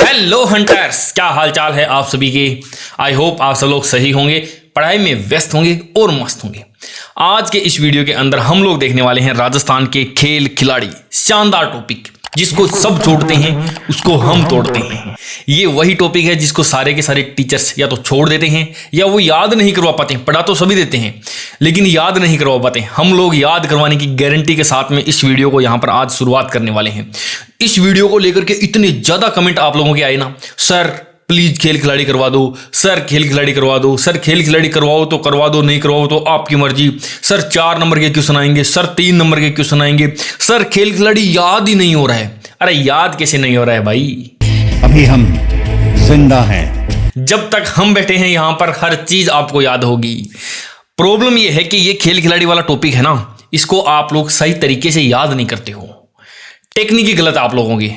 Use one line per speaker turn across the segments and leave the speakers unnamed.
Hello hunters, क्या हाल चाल है आप सभी के। आई होप आप सब लोग सही होंगे, पढ़ाई में व्यस्त होंगे और मस्त होंगे। आज के इस वीडियो के अंदर हम लोग देखने वाले हैं राजस्थान के खेल खिलाड़ी। शानदार टॉपिक, जिसको सब छोड़ते हैं उसको हम तोड़ते हैं। ये वही टॉपिक है जिसको सारे के सारे टीचर्स या तो छोड़ देते हैं या वो याद नहीं करवा पाते। पढ़ा तो सभी देते हैं लेकिन याद नहीं करवा पाते। हम लोग याद करवाने की गारंटी के साथ में इस वीडियो को यहाँ पर आज शुरुआत करने वाले हैं। इस वीडियो को लेकर के इतने ज्यादा कमेंट आप लोगों के आए ना, सर प्लीज खेल खिलाड़ी करवा दो, सर खेल खिलाड़ी करवा दो, सर खेल खिलाड़ी करवाओ तो करवा दो, नहीं करवाओ तो आपकी मर्जी। सर 4 नंबर के क्वेश्चन आएंगे, सर 3 नंबर के क्वेश्चन आएंगे, सर खेल खिलाड़ी याद ही नहीं हो रहा है। अरे याद कैसे नहीं हो रहा है भाई,
अभी हम जिंदा हैं।
जब तक हम बैठे हैं यहाँ पर हर चीज आपको याद होगी। प्रॉब्लम यह है कि ये खेल खिलाड़ी वाला टॉपिक है ना, इसको आप लोग सही तरीके से याद नहीं करते हो। टेक्निक ही गलत आप लोगों की,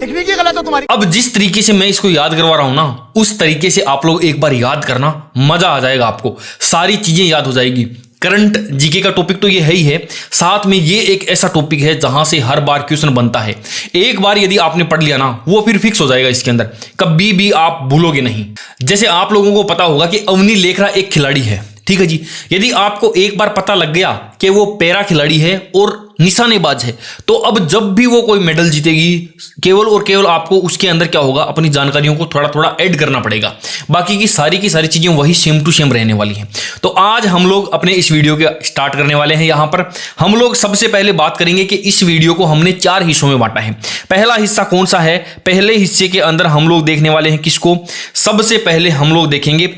टेक्निक ही गलत है तुम्हारी।
अब जिस तरीके से मैं इसको याद करवा रहा हूं ना, उस तरीके से आप लोग एक बार याद करना, मजा आ जाएगा आपको, सारी चीजें याद हो जाएगी। करंट जीके का टॉपिक तो ये है ही है, साथ में ये एक ऐसा टॉपिक है जहां से हर बार क्वेश्चन बनता है। एक बार यदि आपने पढ़ लिया ना, वो फिर फिक्स हो जाएगा इसके अंदर, कभी भी आप भूलोगे नहीं। जैसे आप लोगों को पता होगा कि अवनी लेखरा एक खिलाड़ी है, ठीक है जी। यदि आपको एक बार पता लग गया कि वो पैरा खिलाड़ी है और निशानेबाज है, तो अब जब भी वो कोई मेडल जीतेगी, केवल और केवल आपको उसके अंदर क्या होगा, अपनी जानकारियों को थोड़ा थोड़ा ऐड करना पड़ेगा। बाकी की सारी चीजें वही सेम टू सेम रहने वाली हैं। तो आज हम लोग अपने इस वीडियो के स्टार्ट करने वाले हैं। यहां पर हम लोग सबसे पहले बात करेंगे कि इस वीडियो को हमने 4 हिस्सों में बांटा है। पहला हिस्सा कौन सा है? पहले हिस्से के अंदर हम लोग देखने वाले हैं किसको? सबसे पहले हम लोग देखेंगे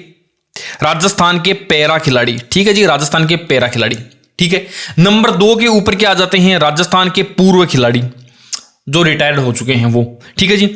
राजस्थान के पैरा खिलाड़ी, ठीक है जी, राजस्थान के पैरा खिलाड़ी, ठीक है। नंबर 2 के ऊपर क्या आ जाते हैं? राजस्थान के पूर्व खिलाड़ी जो रिटायर्ड हो चुके हैं वो, ठीक है जी।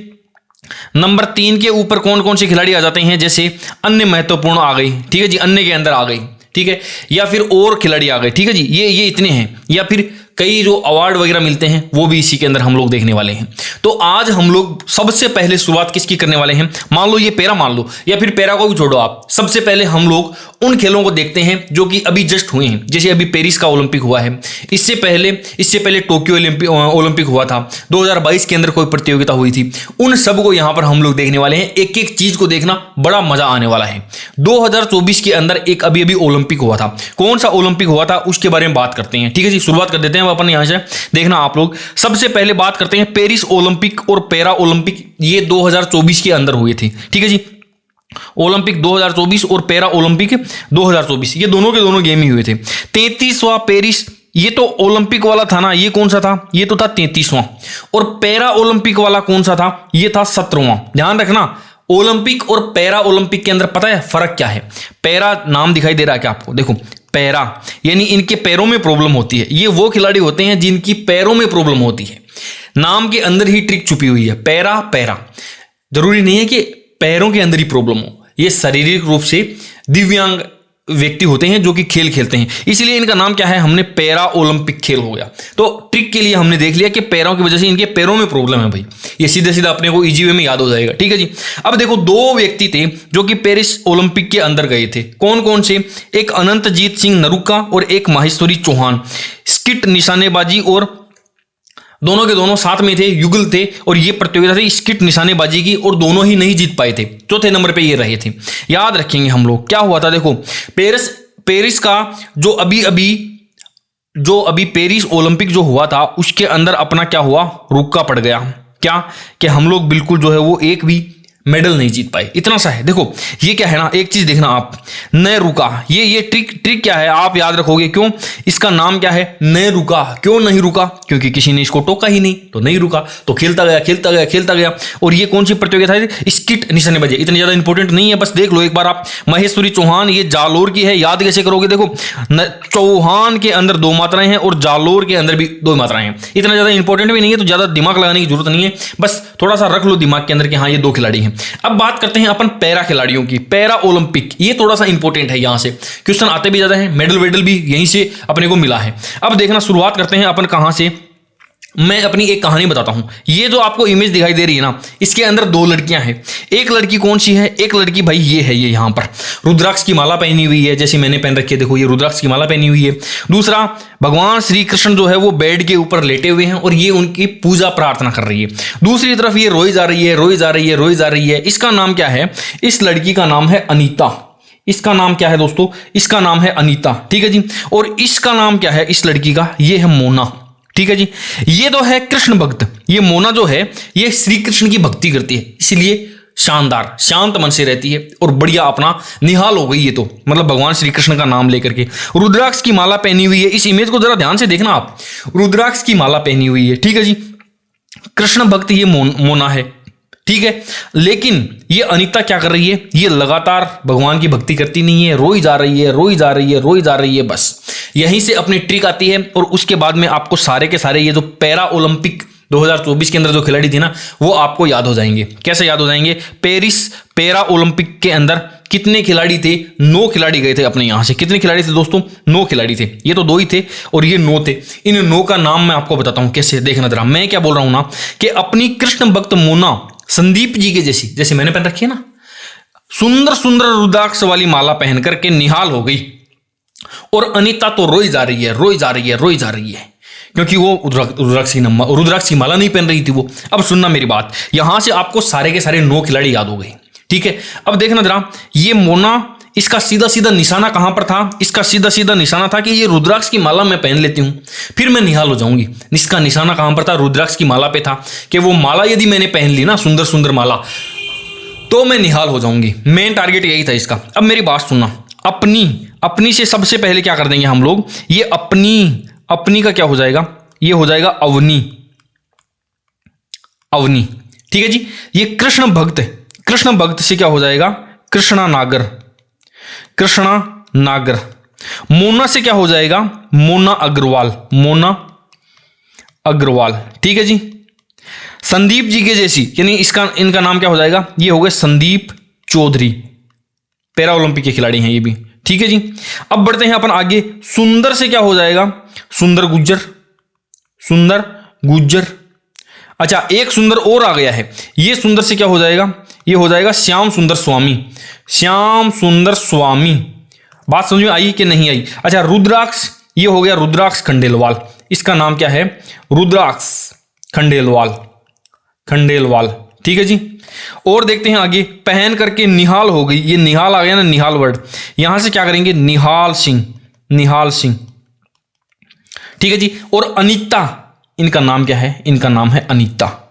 नंबर 3 के ऊपर कौन कौन से खिलाड़ी आ जाते हैं? जैसे अन्य महत्वपूर्ण आ गई, ठीक है जी, अन्य के अंदर आ गई, ठीक है, या फिर और खिलाड़ी आ गए, ठीक है जी। ये इतने हैं, या फिर कई जो अवार्ड वगैरह मिलते हैं वो भी इसी के अंदर हम लोग देखने वाले हैं। तो आज हम लोग सबसे पहले शुरुआत किसकी करने वाले हैं? मान लो ये पैरा मान लो, या फिर पैरा को भी छोड़ो आप, सबसे पहले हम लोग उन खेलों को देखते हैं जो कि अभी जस्ट हुए हैं। जैसे अभी पेरिस का ओलंपिक हुआ है, इससे पहले टोक्यो ओलंपिक हुआ था, 2022 के अंदर कोई प्रतियोगिता हुई थी। उन सब को यहाँ पर हम लोग देखने वाले हैं। एक एक चीज को देखना, बड़ा मजा आने वाला है। 2024 के अंदर एक अभी ओलंपिक हुआ था। कौन सा ओलंपिक हुआ था उसके बारे में बात करते हैं, ठीक है जी। शुरुआत कर देते हैं अपन यहां से, देखना आप लोग। सबसे पहले बात करते हैं पेरिस ओलंपिक और पैरा ओलंपिक, ये 2024 के अंदर हुए थे, ठीक है जी। ओलंपिक 2024 और पैरा ओलंपिक 2024, ये दोनों के दोनों गेम ही हुए थे। 33वां पेरिस, ये तो ओलंपिक वाला था ना, ये कौन सा था? ये तो था 33वां। और पैरा ओलंपिक वाला कौन सा था? ये था 17वां। ध्यान रखना, ओलंपिक और पैरा ओलंपिक के अंदर पता है फर्क क्या है? पैरा नाम दिखाई दे रहा है क्या आपको? देखो पैरा यानी इनके पैरों में प्रॉब्लम होती है। ये वो खिलाड़ी होते हैं जिनकी पैरों में प्रॉब्लम होती है। नाम के अंदर ही ट्रिक छुपी हुई है, पैरा पैरा। जरूरी नहीं है कि पैरों के अंदर ही प्रॉब्लम हो। ये शारीरिक रूप से दिव्यांग व्यक्ति होते हैं जो कि खेल खेलते हैं, इसलिए इनका नाम क्या है? हमने पैरा ओलंपिक खेल हो गया। तो ट्रिक के लिए हमने देख लिया कि पैरों की वजह से इनके पैरों में प्रॉब्लम है भाई। ये सीधे सीधा अपने को इजी वे में याद हो जाएगा, ठीक है जी। अब देखो 2 व्यक्ति थे जो कि पेरिस ओलंपिक के अंदर गए थे। कौन कौन से? एक अनंतजीत सिंह नरूका और एक माहेश्वरी चौहान। स्किट निशानेबाजी, और दोनों के दोनों साथ में थे, युगल थे, और ये प्रतियोगिता थी स्किट निशानेबाजी की, और दोनों ही नहीं जीत पाए थे। चौथे नंबर पे ये रहे थे। याद रखेंगे हम लोग क्या हुआ था। देखो पेरिस का जो अभी पेरिस ओलंपिक जो हुआ था उसके अंदर अपना क्या हुआ? रुका पड़ गया। क्या कि हम लोग बिल्कुल जो है वो एक भी मेडल नहीं जीत पाए। इतना सा है। देखो ये क्या है ना, एक चीज देखना आप, न रुका। ये ट्रिक क्या है आप याद रखोगे। क्यों इसका नाम क्या है? न रुका। क्यों नहीं रुका? क्योंकि किसी ने इसको टोका ही नहीं, तो नहीं रुका, तो खेलता गया। और ये कौन सी प्रतियोगिता है? स्किट निशानेबाजी। इतनी ज्यादा इंपॉर्टेंट नहीं है, बस देख लो एक बार आप। महेश्वरी चौहान, ये जालोर की है। याद कैसे करोगे? देखो चौहान के अंदर 2 मात्राएं हैं और जालोर के अंदर भी 2 मात्राएं हैं। इतना ज्यादा इंपॉर्टेंट भी नहीं है, तो ज्यादा दिमाग लगाने की जरूरत नहीं है, बस थोड़ा सा रख लो दिमाग के अंदर कि हाँ ये 2 खिलाड़ी हैं। अब बात करते हैं अपन पैरा खिलाड़ियों की। पैरा ओलंपिक, ये थोड़ा सा इंपॉर्टेंट है, यहां से क्वेश्चन आते भी ज्यादा है, मेडल वेडल भी यहीं से अपने को मिला है। अब देखना शुरुआत करते हैं अपन कहां से? मैं अपनी एक कहानी बताता हूं। ये जो आपको इमेज दिखाई दे रही है ना, इसके अंदर दो लड़कियां हैं। एक लड़की कौन सी है? एक लड़की भाई ये है, ये यहां पर रुद्राक्ष की माला पहनी हुई है, जैसे मैंने पहन रखी है, देखो ये रुद्राक्ष की माला पहनी हुई है। दूसरा, भगवान श्री कृष्ण जो है वो बेड के ऊपर लेटे हुए हैं और ये उनकी पूजा प्रार्थना कर रही है। दूसरी तरफ ये रोई जा रही है, रोई जा रही है, रोई जा रही है। इसका नाम क्या है? इस लड़की का नाम है अनीता। इसका नाम क्या है दोस्तों? इसका नाम है अनीता, ठीक है जी। और इसका नाम क्या है इस लड़की का? ये है मोना, ठीक है जी। ये तो है कृष्ण भक्त। ये मोना जो है ये श्री कृष्ण की भक्ति करती है, इसलिए शानदार शांत मन से रहती है और बढ़िया अपना निहाल हो गई ये तो, मतलब भगवान श्री कृष्ण का नाम लेकर के। रुद्राक्ष की माला पहनी हुई है। इस इमेज को जरा ध्यान से देखना आप, रुद्राक्ष की माला पहनी हुई है, ठीक है जी। कृष्ण भक्त ये मोना है, ठीक है। लेकिन ये अनीता क्या कर रही है? ये लगातार भगवान की भक्ति करती नहीं है, रोई जा रही है, रोई जा रही है, रोई जा रही है। बस यहीं से अपनी ट्रिक आती है और उसके बाद में आपको सारे के सारे ये जो पैरा ओलंपिक 2024 के अंदर जो खिलाड़ी थी ना, वो आपको याद हो जाएंगे। कैसे याद हो जाएंगे? पेरिस पैरा ओलंपिक के अंदर कितने खिलाड़ी थे? 9 खिलाड़ी गए थे अपने यहां से। कितने खिलाड़ी थे दोस्तों? 9 खिलाड़ी थे। ये तो 2 ही थे और ये 9 थे। इन 9 का नाम मैं आपको बताता हूं कैसे, देखना जरा। मैं क्या बोल रहा हूं ना कि अपनी कृष्ण भक्त मोना संदीप जी के जैसी, जैसे मैंने पहन रखी है ना, सुंदर सुंदर रुद्राक्ष वाली माला पहन करके निहाल हो गई। और अनीता तो रोई जा रही है, रोई जा रही है, रोई जा रही है, क्योंकि वो रुद्राक्ष की माला नहीं पहन रही थी वो। अब सुनना मेरी बात, यहां से आपको सारे के सारे 9 खिलाड़ी याद हो गए, ठीक है। अब देखना जरा, ये मोना, इसका सीधा सीधा निशाना कहां पर था? इसका सीधा सीधा निशाना था कि ये रुद्राक्ष की माला मैं पहन लेती हूं, फिर मैं निहाल हो जाऊंगी। इसका निशाना कहां पर था? रुद्राक्ष की माला पे था कि वो माला यदि मैंने पहन ली ना, सुंदर सुंदर माला, तो मैं निहाल हो जाऊंगी। मेन टारगेट यही था इसका। अब मेरी बात सुनना, अपनी से सबसे पहले क्या कर देंगे हम लोग? ये अपनी का क्या हो जाएगा? ये हो जाएगा अवनी, ठीक है जी। ये कृष्ण भक्त से क्या हो जाएगा? कृष्णा नागर। मोना से क्या हो जाएगा? मोना अग्रवाल, ठीक है जी। संदीप जी के जैसी, यानी इनका नाम क्या हो जाएगा? ये हो गए संदीप चौधरी, पैरा ओलंपिक के खिलाड़ी हैं ये भी, ठीक है जी। अब बढ़ते हैं अपन आगे। सुंदर से क्या हो जाएगा? सुंदर गुज्जर। अच्छा, एक सुंदर और आ गया है। ये सुंदर से क्या हो जाएगा? ये हो जाएगा श्याम सुंदर स्वामी। बात समझ में आई कि नहीं आई? अच्छा, रुद्राक्ष, ये हो गया रुद्राक्ष खंडेलवाल। इसका नाम क्या है? रुद्राक्ष खंडेलवाल, ठीक है जी। और देखते हैं आगे, पहन करके निहाल हो गई। ये निहाल आ गया ना, निहाल वर्ड, यहां से क्या करेंगे? निहाल सिंह, ठीक है जी। और अनीता, इनका नाम क्या है? इनका नाम है अनीता।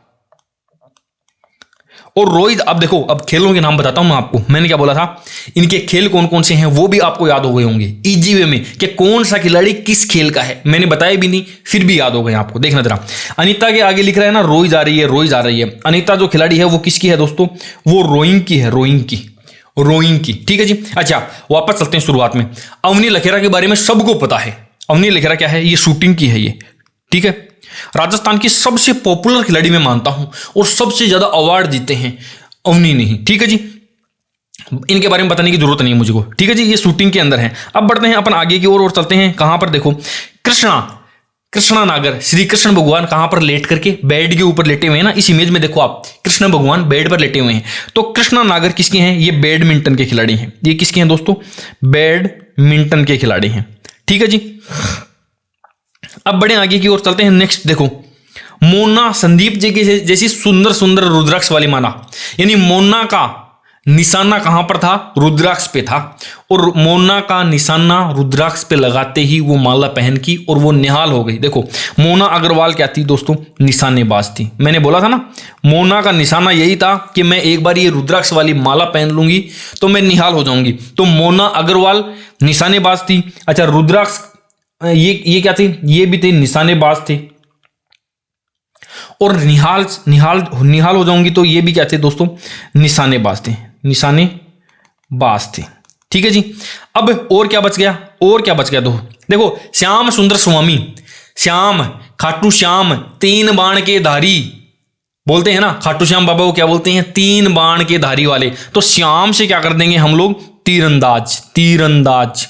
और रोहित, अब देखो, अब खेलों के नाम बताता हूं मैं आपको। मैंने क्या बोला था? इनके खेल कौन कौन से हैं वो भी आपको याद हो गए होंगे इजी वे में, कि कौन सा खिलाड़ी किस खेल का है। मैंने बताया भी नहीं, फिर भी याद हो गए आपको। देखना जरा, अनीता के आगे लिख रहा है ना, रोई जा रही है। अनीता जो खिलाड़ी है वो किसकी है दोस्तों? वो रोइंग की, ठीक है जी। अच्छा, वापस चलते हैं शुरुआत में। अवनी लखेरा के बारे में सबको पता है। अवनी लखेरा क्या है? ये शूटिंग की है ये, ठीक है। राजस्थान की सबसे पॉपुलर खिलाड़ी मैं मानता हूं और सबसे ज्यादा अवार्ड जीते हैं अवनी ने ही, ठीक है जी। इनके बारे में बताने की जरूरत नहीं है मुझको, ठीक है जी। ये शूटिंग के अंदर है। अब बढ़ते हैं अपन आगे की ओर और चलते हैं। कहां पर? देखो, कृष्णा नागर, श्री कृष्ण भगवान कहां पर लेट करके? बेड के ऊपर लेटे हुए हैं ना। इस इमेज में देखो आप, कृष्ण भगवान बेड पर लेटे हुए हैं। तो कृष्णा नागर किसके हैं? ये बैडमिंटन के खिलाड़ी हैं। ये किसके हैं दोस्तों? बैडमिंटन के खिलाड़ी हैं, ठीक है जी। अब बड़े आगे की ओर चलते हैं। नेक्स्ट देखो, मोना संदीप जी की जैसी सुंदर सुंदर रुद्राक्ष वाली माला, यानी मोना का निशाना कहां पर था? रुद्राक्ष पे था। और मोना का निशाना रुद्राक्ष पे लगाते ही वो माला पहन की और वो निहाल हो गई। देखो, मोना अग्रवाल क्या थी दोस्तों? निशानेबाज थी। मैंने बोला था ना, मोना का निशाना यही था कि मैं एक बार ये रुद्राक्ष वाली माला पहन लूंगी तो मैं निहाल हो जाऊंगी। तो मोना अग्रवाल निशानेबाज थी। अच्छा, रुद्राक्ष ये क्या थी? ये भी थे निशानेबाज थे। और निहाल हो जाऊंगी तो ये भी क्या थे दोस्तों? निशानेबाज थे, ठीक है जी। अब और क्या बच गया? देखो, श्याम सुंदर स्वामी, खाटू श्याम 3 बाण के धारी बोलते हैं ना। खाटू श्याम बाबा को क्या बोलते हैं? 3 बाण के धारी वाले। तो श्याम से क्या कर देंगे हम लोग? तीरंदाज।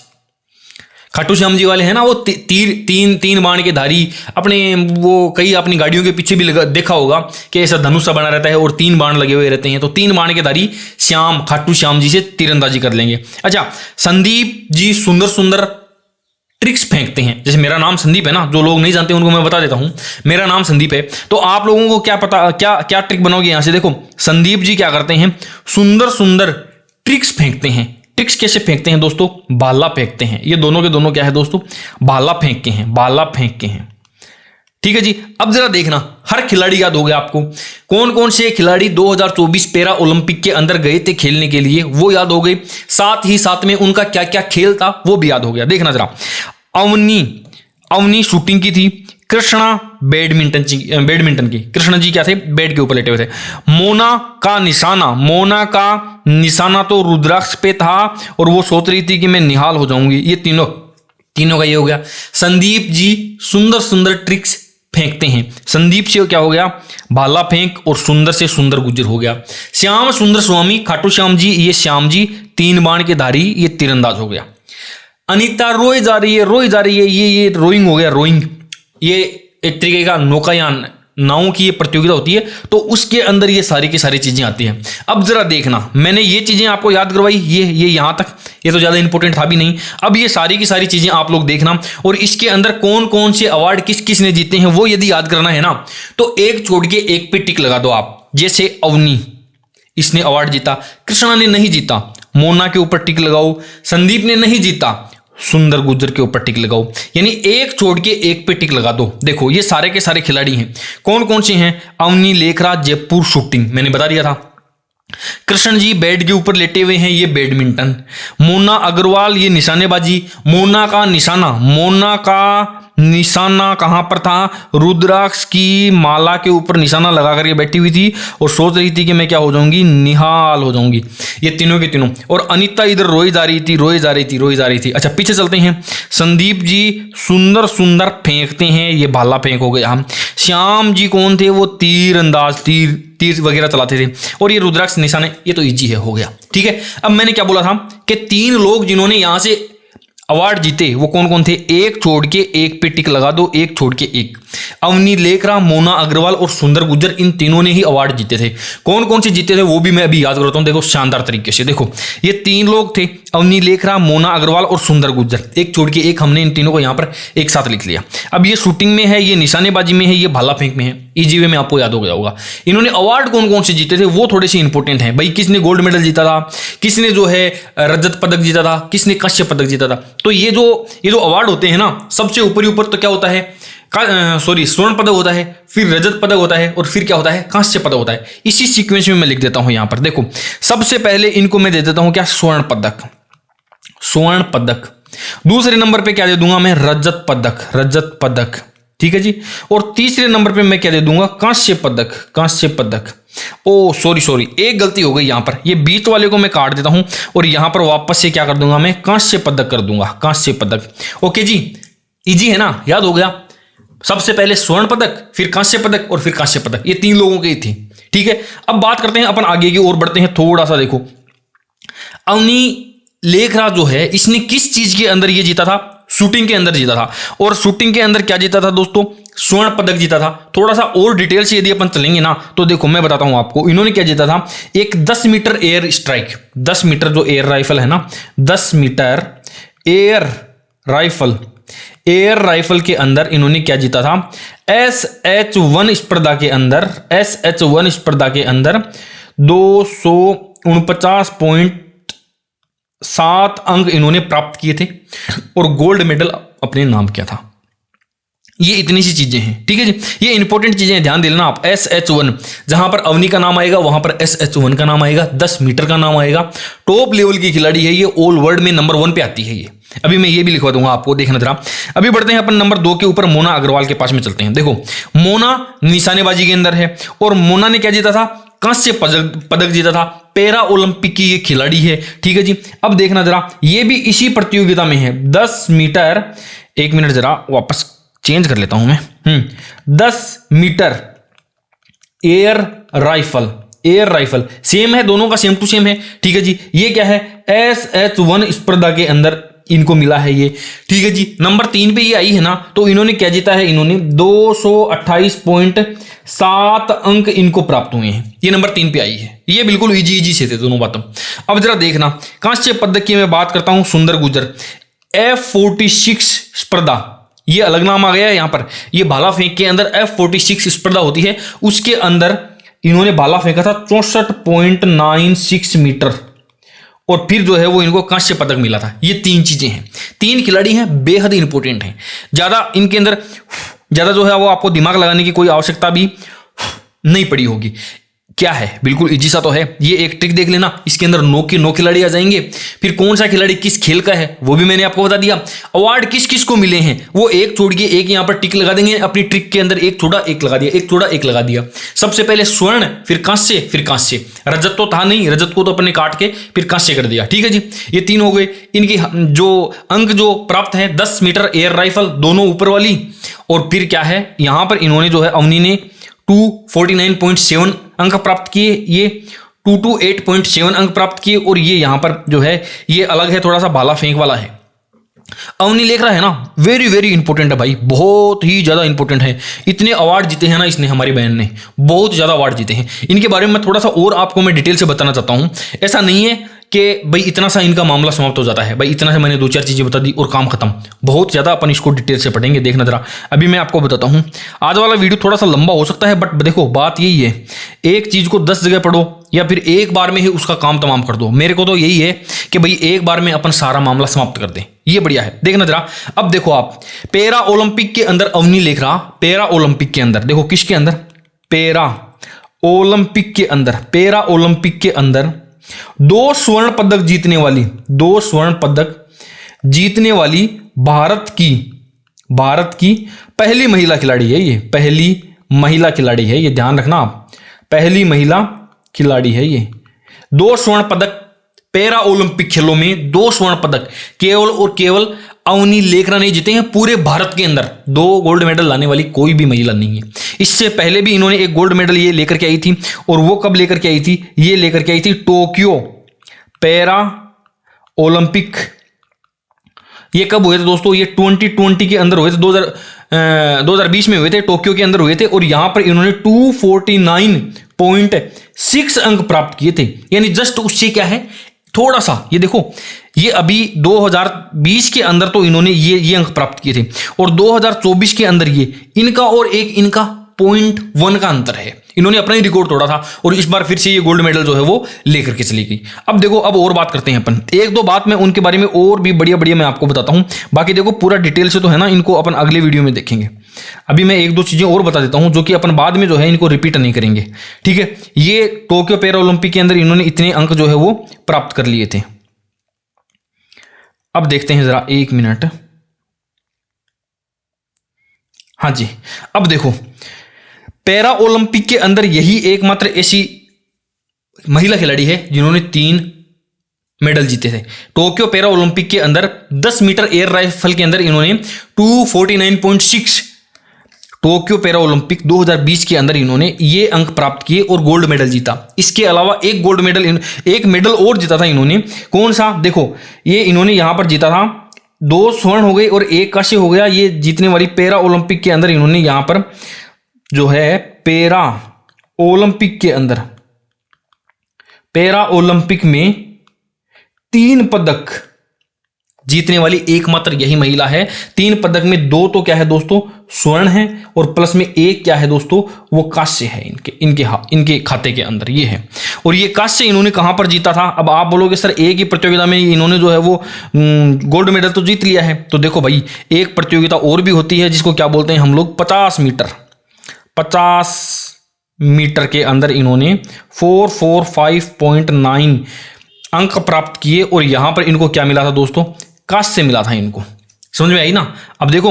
खाटू श्याम जी वाले हैं ना, वो तीन बाण के धारी, अपने वो कई अपनी गाड़ियों के पीछे भी देखा होगा कि ऐसा धनुष सा बना रहता है और 3 बाण लगे हुए रहते हैं। तो 3 बाण के धारी खाटू श्याम जी से तीरंदाजी कर लेंगे। अच्छा, संदीप जी सुंदर सुंदर ट्रिक्स फेंकते हैं। जैसे मेरा नाम संदीप है ना, जो लोग नहीं जानते उनको मैं बता देता हूं, मेरा नाम संदीप है। तो आप लोगों को क्या पता, क्या ट्रिक बनाओगे यहां से? देखो, संदीप जी क्या करते हैं, सुंदर सुंदर ट्रिक्स फेंकते हैं। ट्रिक्स कैसे फेंकते हैं दोस्तों? भाला फेंकते हैं। ये दोनों के दोनों क्या है दोस्तों? भाला फेंक के हैं, भाला फेंक के हैं। ठीक है जी। अब जरा देखना, हर खिलाड़ी याद हो गया आपको, कौन कौन से खिलाड़ी 2024 पैरा ओलंपिक के अंदर गए थे खेलने के लिए, वो याद हो गई। साथ ही साथ में उनका क्या क्या खेल था वो भी याद हो गया। देखना जरा, अवनी शूटिंग की थी, कृष्णा बैडमिंटन की, कृष्ण जी क्या थे? बेड के ऊपर लेटे हुए थे। मोना का निशाना तो रुद्राक्ष पे था और वो सोच रही थी कि मैं निहाल हो जाऊंगी। ये तीनों का ये हो गया। संदीप जी सुंदर सुंदर ट्रिक्स फेंकते हैं। संदीप से क्या हो गया? भाला फेंक, और सुंदर से सुंदर गुजर हो गया। श्याम सुंदर स्वामी खाटू श्याम जी, ये श्याम जी 3 बाण के धारी, ये तीरंदाज हो गया। अनीता रोई जा रही है, ये रोइंग हो गया, रोइंग। ये एक तरीके का नौकायान, नावों की ये प्रतियोगिता होती है, तो उसके अंदर ये सारी की सारी चीजें आती हैं। अब जरा देखना, मैंने ये चीजें आपको याद करवाई, ये यहां तक, ये तो ज्यादा इंपॉर्टेंट था भी नहीं। अब ये सारी की सारी चीजें आप लोग देखना, और इसके अंदर कौन कौन से अवार्ड किस किस ने जीते हैं वो यदि याद करना है ना, तो एक छोड़ के एक पे टिक लगा दो आप। जैसे अवनी, इसने अवार्ड जीता, कृष्णा ने नहीं जीता, मोना के ऊपर टिक लगाओ। संदीप ने नहीं जीता, सुंदर गुज्जर के ऊपर टिक लगाओ। यानी एक छोड़ के एक पे टिक लगा दो। देखो, ये सारे के सारे खिलाड़ी हैं। कौन कौन से हैं? अवनी लेखराज जयपुर शूटिंग, मैंने बता दिया था। कृष्ण जी बेड के ऊपर लेटे हुए हैं, ये बैडमिंटन। मोना अग्रवाल, ये निशानेबाजी। मोना का निशाना कहां पर था? रुद्राक्ष की माला के ऊपर निशाना लगा करके बैठी हुई थी और सोच रही थी कि मैं क्या हो जाऊंगी? निहाल हो जाऊंगी। ये तीनों के तीनों। और अनीता इधर रोई जा रही थी। अच्छा, पीछे चलते हैं। संदीप जी सुंदर सुंदर फेंकते हैं, ये भाला फेंक हो गया। श्याम जी कौन थे? वो तीरंदाज, तीर वगैरह चलाते थे। और ये रुद्राक्ष निशाने, ये तो इजी है, हो गया। ठीक है। अब मैंने क्या बोला था कि 3 लोग जिन्होंने यहां से अवार्ड जीते वो कौन कौन थे? एक छोड़ के एक पे टिक लगा दो, एक छोड़ के एक। अवनी लेखरा, मोना अग्रवाल और सुंदर गुज्जर, इन तीनों ने ही अवार्ड जीते थे। कौन कौन से जीते थे वो भी मैं अभी याद करता हूं, देखो शानदार तरीके से। देखो, ये 3 लोग थे, अवनी लेखरा, मोना अग्रवाल और सुंदर गुज्जर। एक छोड़ के एक, हमने इन तीनों को यहां पर एक साथ लिख लिया। अब ये शूटिंग में है, ये निशानेबाजी में है, ये भाला फेंक में है। इजी वे में आपको याद हो गया होगा। इन्होंने अवार्ड कौन कौन से जीते थे वो थोड़े से इंपॉर्टेंट हैं भाई। किसने गोल्ड मेडल जीता था, किसने जो है रजत पदक जीता था, किसने कांस्य पदक जीता था। तो ये जो अवार्ड होते हैं ना, सबसे ऊपर तो क्या होता है? स्वर्ण पदक होता है, फिर रजत पदक होता है, और फिर क्या होता है? कांस्य पदक होता है। इसी सीक्वेंस में मैं लिख देता हूं यहां पर। देखो, सबसे पहले इनको मैं दे देता हूं क्या? स्वर्ण पदक। दूसरे नंबर पे क्या दे दूंगा मैं? रजत पदक। ठीक है जी। और तीसरे नंबर पे मैं क्या दे दूंगा? कांस्य पदक। ओ सॉरी, एक गलती हो गई यहां पर। ये बीच वाले को मैं काट देता हूं और यहां पर वापस से क्या कर दूंगा मैं? कांस्य पदक कर दूंगा, कांस्य पदक। ओके जी, इजी है ना, याद हो गया। सबसे पहले स्वर्ण पदक, फिर कांस्य पदक और फिर कांस्य पदक, ये 3 लोगों के थी। ठीक है। अब बात करते हैं अपन आगे की ओर बढ़ते हैं थोड़ा सा। देखो, अवनी लेखराज जो है, इसने किस चीज के अंदर ये जीता था? शूटिंग के अंदर जीता था। और शूटिंग के अंदर क्या जीता था दोस्तों? स्वर्ण पदक जीता था। थोड़ा सा और डिटेल से यदि अपन चलेंगे ना, तो देखो मैं बताता हूं आपको, इन्होंने क्या जीता था? एक 10 मीटर एयर स्ट्राइक, 10 मीटर जो एयर राइफल है ना, 10 मीटर एयर राइफल के अंदर इन्होंने क्या जीता था? SH1 स्पर्धा के अंदर 249.7 अंक इन्होंने प्राप्त किए थे और गोल्ड मेडल अपने नाम किया था। ये इतनी सी चीजें हैं। ठीक है जी, ये इंपॉर्टेंट चीजें ध्यान दे लेना आप। SH1, जहां पर अवनी का नाम आएगा वहां पर SH1 का नाम आएगा, 10 मीटर का नाम आएगा। टॉप लेवल की खिलाड़ी है ये, ऑल वर्ल्ड में नंबर 1 पे आती है ये। अभी मैं ये भी लिखवा दूंगा आपको, देखना जरा। अभी बढ़ते हैं अपन नंबर 2 के ऊपर, मोना अग्रवाल के पास में चलते हैं। देखो, मोना निशानेबाजी के अंदर है और मोना ने क्या जीता था? कांस्य पदक जीता था। पैरा ओलंपिक की ये खिलाड़ी है। ठीक है जी। अब देखना जरा, ये भी इसी प्रतियोगिता में है। 10 मीटर, एक मिनट जरा वापस चेंज कर लेता हूं मैं। 10 मीटर एयर राइफल सेम है, दोनों का सेम टू सेम है। ठीक है जी। ये क्या है? SH1 स्पर्धा के अंदर इनको मिला है ये। ठीक है जी, नंबर 3 पे ये आई है ना, तो इन्होंने क्या जीता है, इन्होंने 228.7 अंक इनको प्राप्त हुए हैं। ये नंबर 3 पे आई है। ये बिल्कुल इजी से थे दोनों बातों। अब जरा देखना कांस्य पदक की मैं बात करता हूं, सुंदर गुर्जर F46 स्पर्धा, ये अलग नाम आ गया है यहाँ पर। ये भाला फेंक के अंदर F46 स्पर्धा होती है, उसके अंदर इन्होंने भाला फेंका था 64.96 मीटर और फिर जो है वो इनको कांस्य पदक मिला था। ये 3 चीजें हैं, 3 खिलाड़ी हैं, बेहद इंपॉर्टेंट हैं। ज्यादा इनके अंदर ज्यादा जो है वो आपको दिमाग लगाने की कोई आवश्यकता भी नहीं पड़ी होगी। क्या है, बिल्कुल इजी सा तो है। ये एक ट्रिक देख लेना, इसके अंदर 9 के 9 खिलाड़ी आ जाएंगे। फिर कौन सा खिलाड़ी किस खेल का है वो भी मैंने आपको बता दिया। अवार्ड किस किस को मिले हैं वो एक छोड़ के एक यहाँ पर टिक लगा देंगे अपनी ट्रिक के अंदर। एक छोड़ा एक लगा दिया, एक छोड़ा एक लगा दिया। सबसे पहले स्वर्ण, फिर कांस्य, फिर कांस्य। रजत तो था नहीं, रजत को तो अपने काट के फिर कांस्य कर दिया। ठीक है जी, ये 3 हो गए। इनकी जो अंक जो प्राप्त है 10 मीटर एयर राइफल दोनों ऊपर वाली, और फिर क्या है यहाँ पर इन्होंने जो है अवनी ने 249.7 अंक प्राप्त किए, ये 228.7 अंक प्राप्त किए, और ये यहां पर जो है ये अलग है, थोड़ा सा भाला फेंक वाला है। अवनी लेखरा है ना, वेरी वेरी इंपॉर्टेंट है भाई, बहुत ही ज्यादा इंपॉर्टेंट है। इतने अवार्ड जीते हैं ना इसने, हमारी बहन ने बहुत ज्यादा अवार्ड जीते हैं। इनके बारे में मैं थोड़ा सा और आपको मैं डिटेल से बताना चाहता हूं। ऐसा नहीं है कि भाई इतना सा इनका मामला समाप्त हो जाता है, भाई इतना से मैंने 2-4 चीजें बता दी और काम खत्म। बहुत ज्यादा अपन इसको डिटेल से पढ़ेंगे, देखना जरा। अभी मैं आपको बताता हूं, आज वाला वीडियो थोड़ा सा लंबा हो सकता है, बट देखो बात यही है, एक चीज को 10 जगह पढ़ो या फिर एक बार में ही उसका काम तमाम कर दो। मेरे को तो यही है कि भाई एक बार में अपन सारा मामला समाप्त कर दें, ये बढ़िया है। देखना जरा, अब देखो आप पैरा ओलंपिक के अंदर अवनी लेख रहा, पैरा ओलंपिक के अंदर देखो किसके अंदर, पैरा ओलंपिक के अंदर, पैरा ओलंपिक के अंदर 2 स्वर्ण पदक जीतने वाली, 2 स्वर्ण पदक जीतने वाली भारत की पहली महिला खिलाड़ी है। ये पहली महिला खिलाड़ी है, ये ध्यान रखना आप, पहली महिला खिलाड़ी है ये। 2 स्वर्ण पदक पैरा ओलंपिक खेलों में, 2 स्वर्ण पदक केवल और केवल अवनी लेखरा ने जीते हैं। पूरे भारत के अंदर 2 गोल्ड मेडल लाने वाली कोई भी महिला नहीं है। इससे पहले भी इन्होंने एक गोल्ड मेडल ये लेकर के आई थी, और वो कब लेकर के आई थी, ये लेकर के आई थी टोक्यो पैरा ओलंपिक। ये कब हुए थे दोस्तों, ये 2020 के अंदर हुए थे, 2020 में हुए थे, टोक्यो के अंदर हुए थे, और यहां पर इन्होंने 249.6 अंक प्राप्त किए थे। यानी जस्ट उससे क्या है, थोड़ा सा, ये देखो ये अभी 2020 के अंदर तो इन्होंने ये अंक प्राप्त किए थे, और 2024 के अंदर ये इनका और एक इनका 0.1 का अंतर है। इन्होंने अपना ही रिकॉर्ड तोड़ा था, और इस बार फिर से ये गोल्ड मेडल जो है वो लेकर के चली गई। अब देखो, अब और बात करते हैं अपन, 1-2 बात मैं उनके बारे में और भी बढ़िया बढ़िया मैं आपको बताता हूं। बाकी देखो पूरा डिटेल से तो है ना, इनको अपन अगले वीडियो में देखेंगे। अभी मैं 1-2 चीजें और बता देता हूं जो कि अपन बाद में जो है इनको रिपीट नहीं करेंगे। ठीक है, ये टोक्यो पैरा ओलंपिक के अंदर इन्होंने इतने अंक जो है वो प्राप्त कर लिए थे। अब देखते हैं जरा, 1 मिनट, हाँ जी। अब देखो पैरा ओलंपिक के अंदर यही एकमात्र ऐसी महिला खिलाड़ी है जिन्होंने 3 मेडल जीते थे। टोक्यो पैरा ओलंपिक के अंदर 10 मीटर एयर राइफल के अंदर इन्होंने 249.6, टोक्यो पैरा ओलंपिक 2020 के अंदर इन्होंने ये अंक प्राप्त किए और गोल्ड मेडल जीता। इसके अलावा एक मेडल और जीता था इन्होंने, कौन सा, देखो ये इन्होंने यहां पर जीता था, 2 स्वर्ण हो गए और 1 कांस्य हो गया। ये जीतने वाली पैरा ओलंपिक के अंदर इन्होंने यहां पर जो है पैरा ओलंपिक के अंदर, पैरा ओलंपिक में 3 पदक जीतने वाली एकमात्र यही महिला है। 3 पदक में 2 तो क्या है दोस्तों, स्वर्ण है, और प्लस में 1 क्या है दोस्तों, वो कांस्य है इनके खाते के अंदर, ये है। और ये कांस्य इन्होंने कहां पर जीता था। अब आप बोलोगे सर एक ही प्रतियोगिता में इन्होंने जो है वो गोल्ड मेडल तो जीत लिया है, तो देखो भाई एक प्रतियोगिता और भी होती है जिसको क्या बोलते हैं हम लोग, 50 मीटर के अंदर इन्होंने 445.9 अंक प्राप्त किए, और यहां पर इनको क्या मिला था दोस्तों, कांस्य मिला था इनको। समझ में आई ना। अब देखो,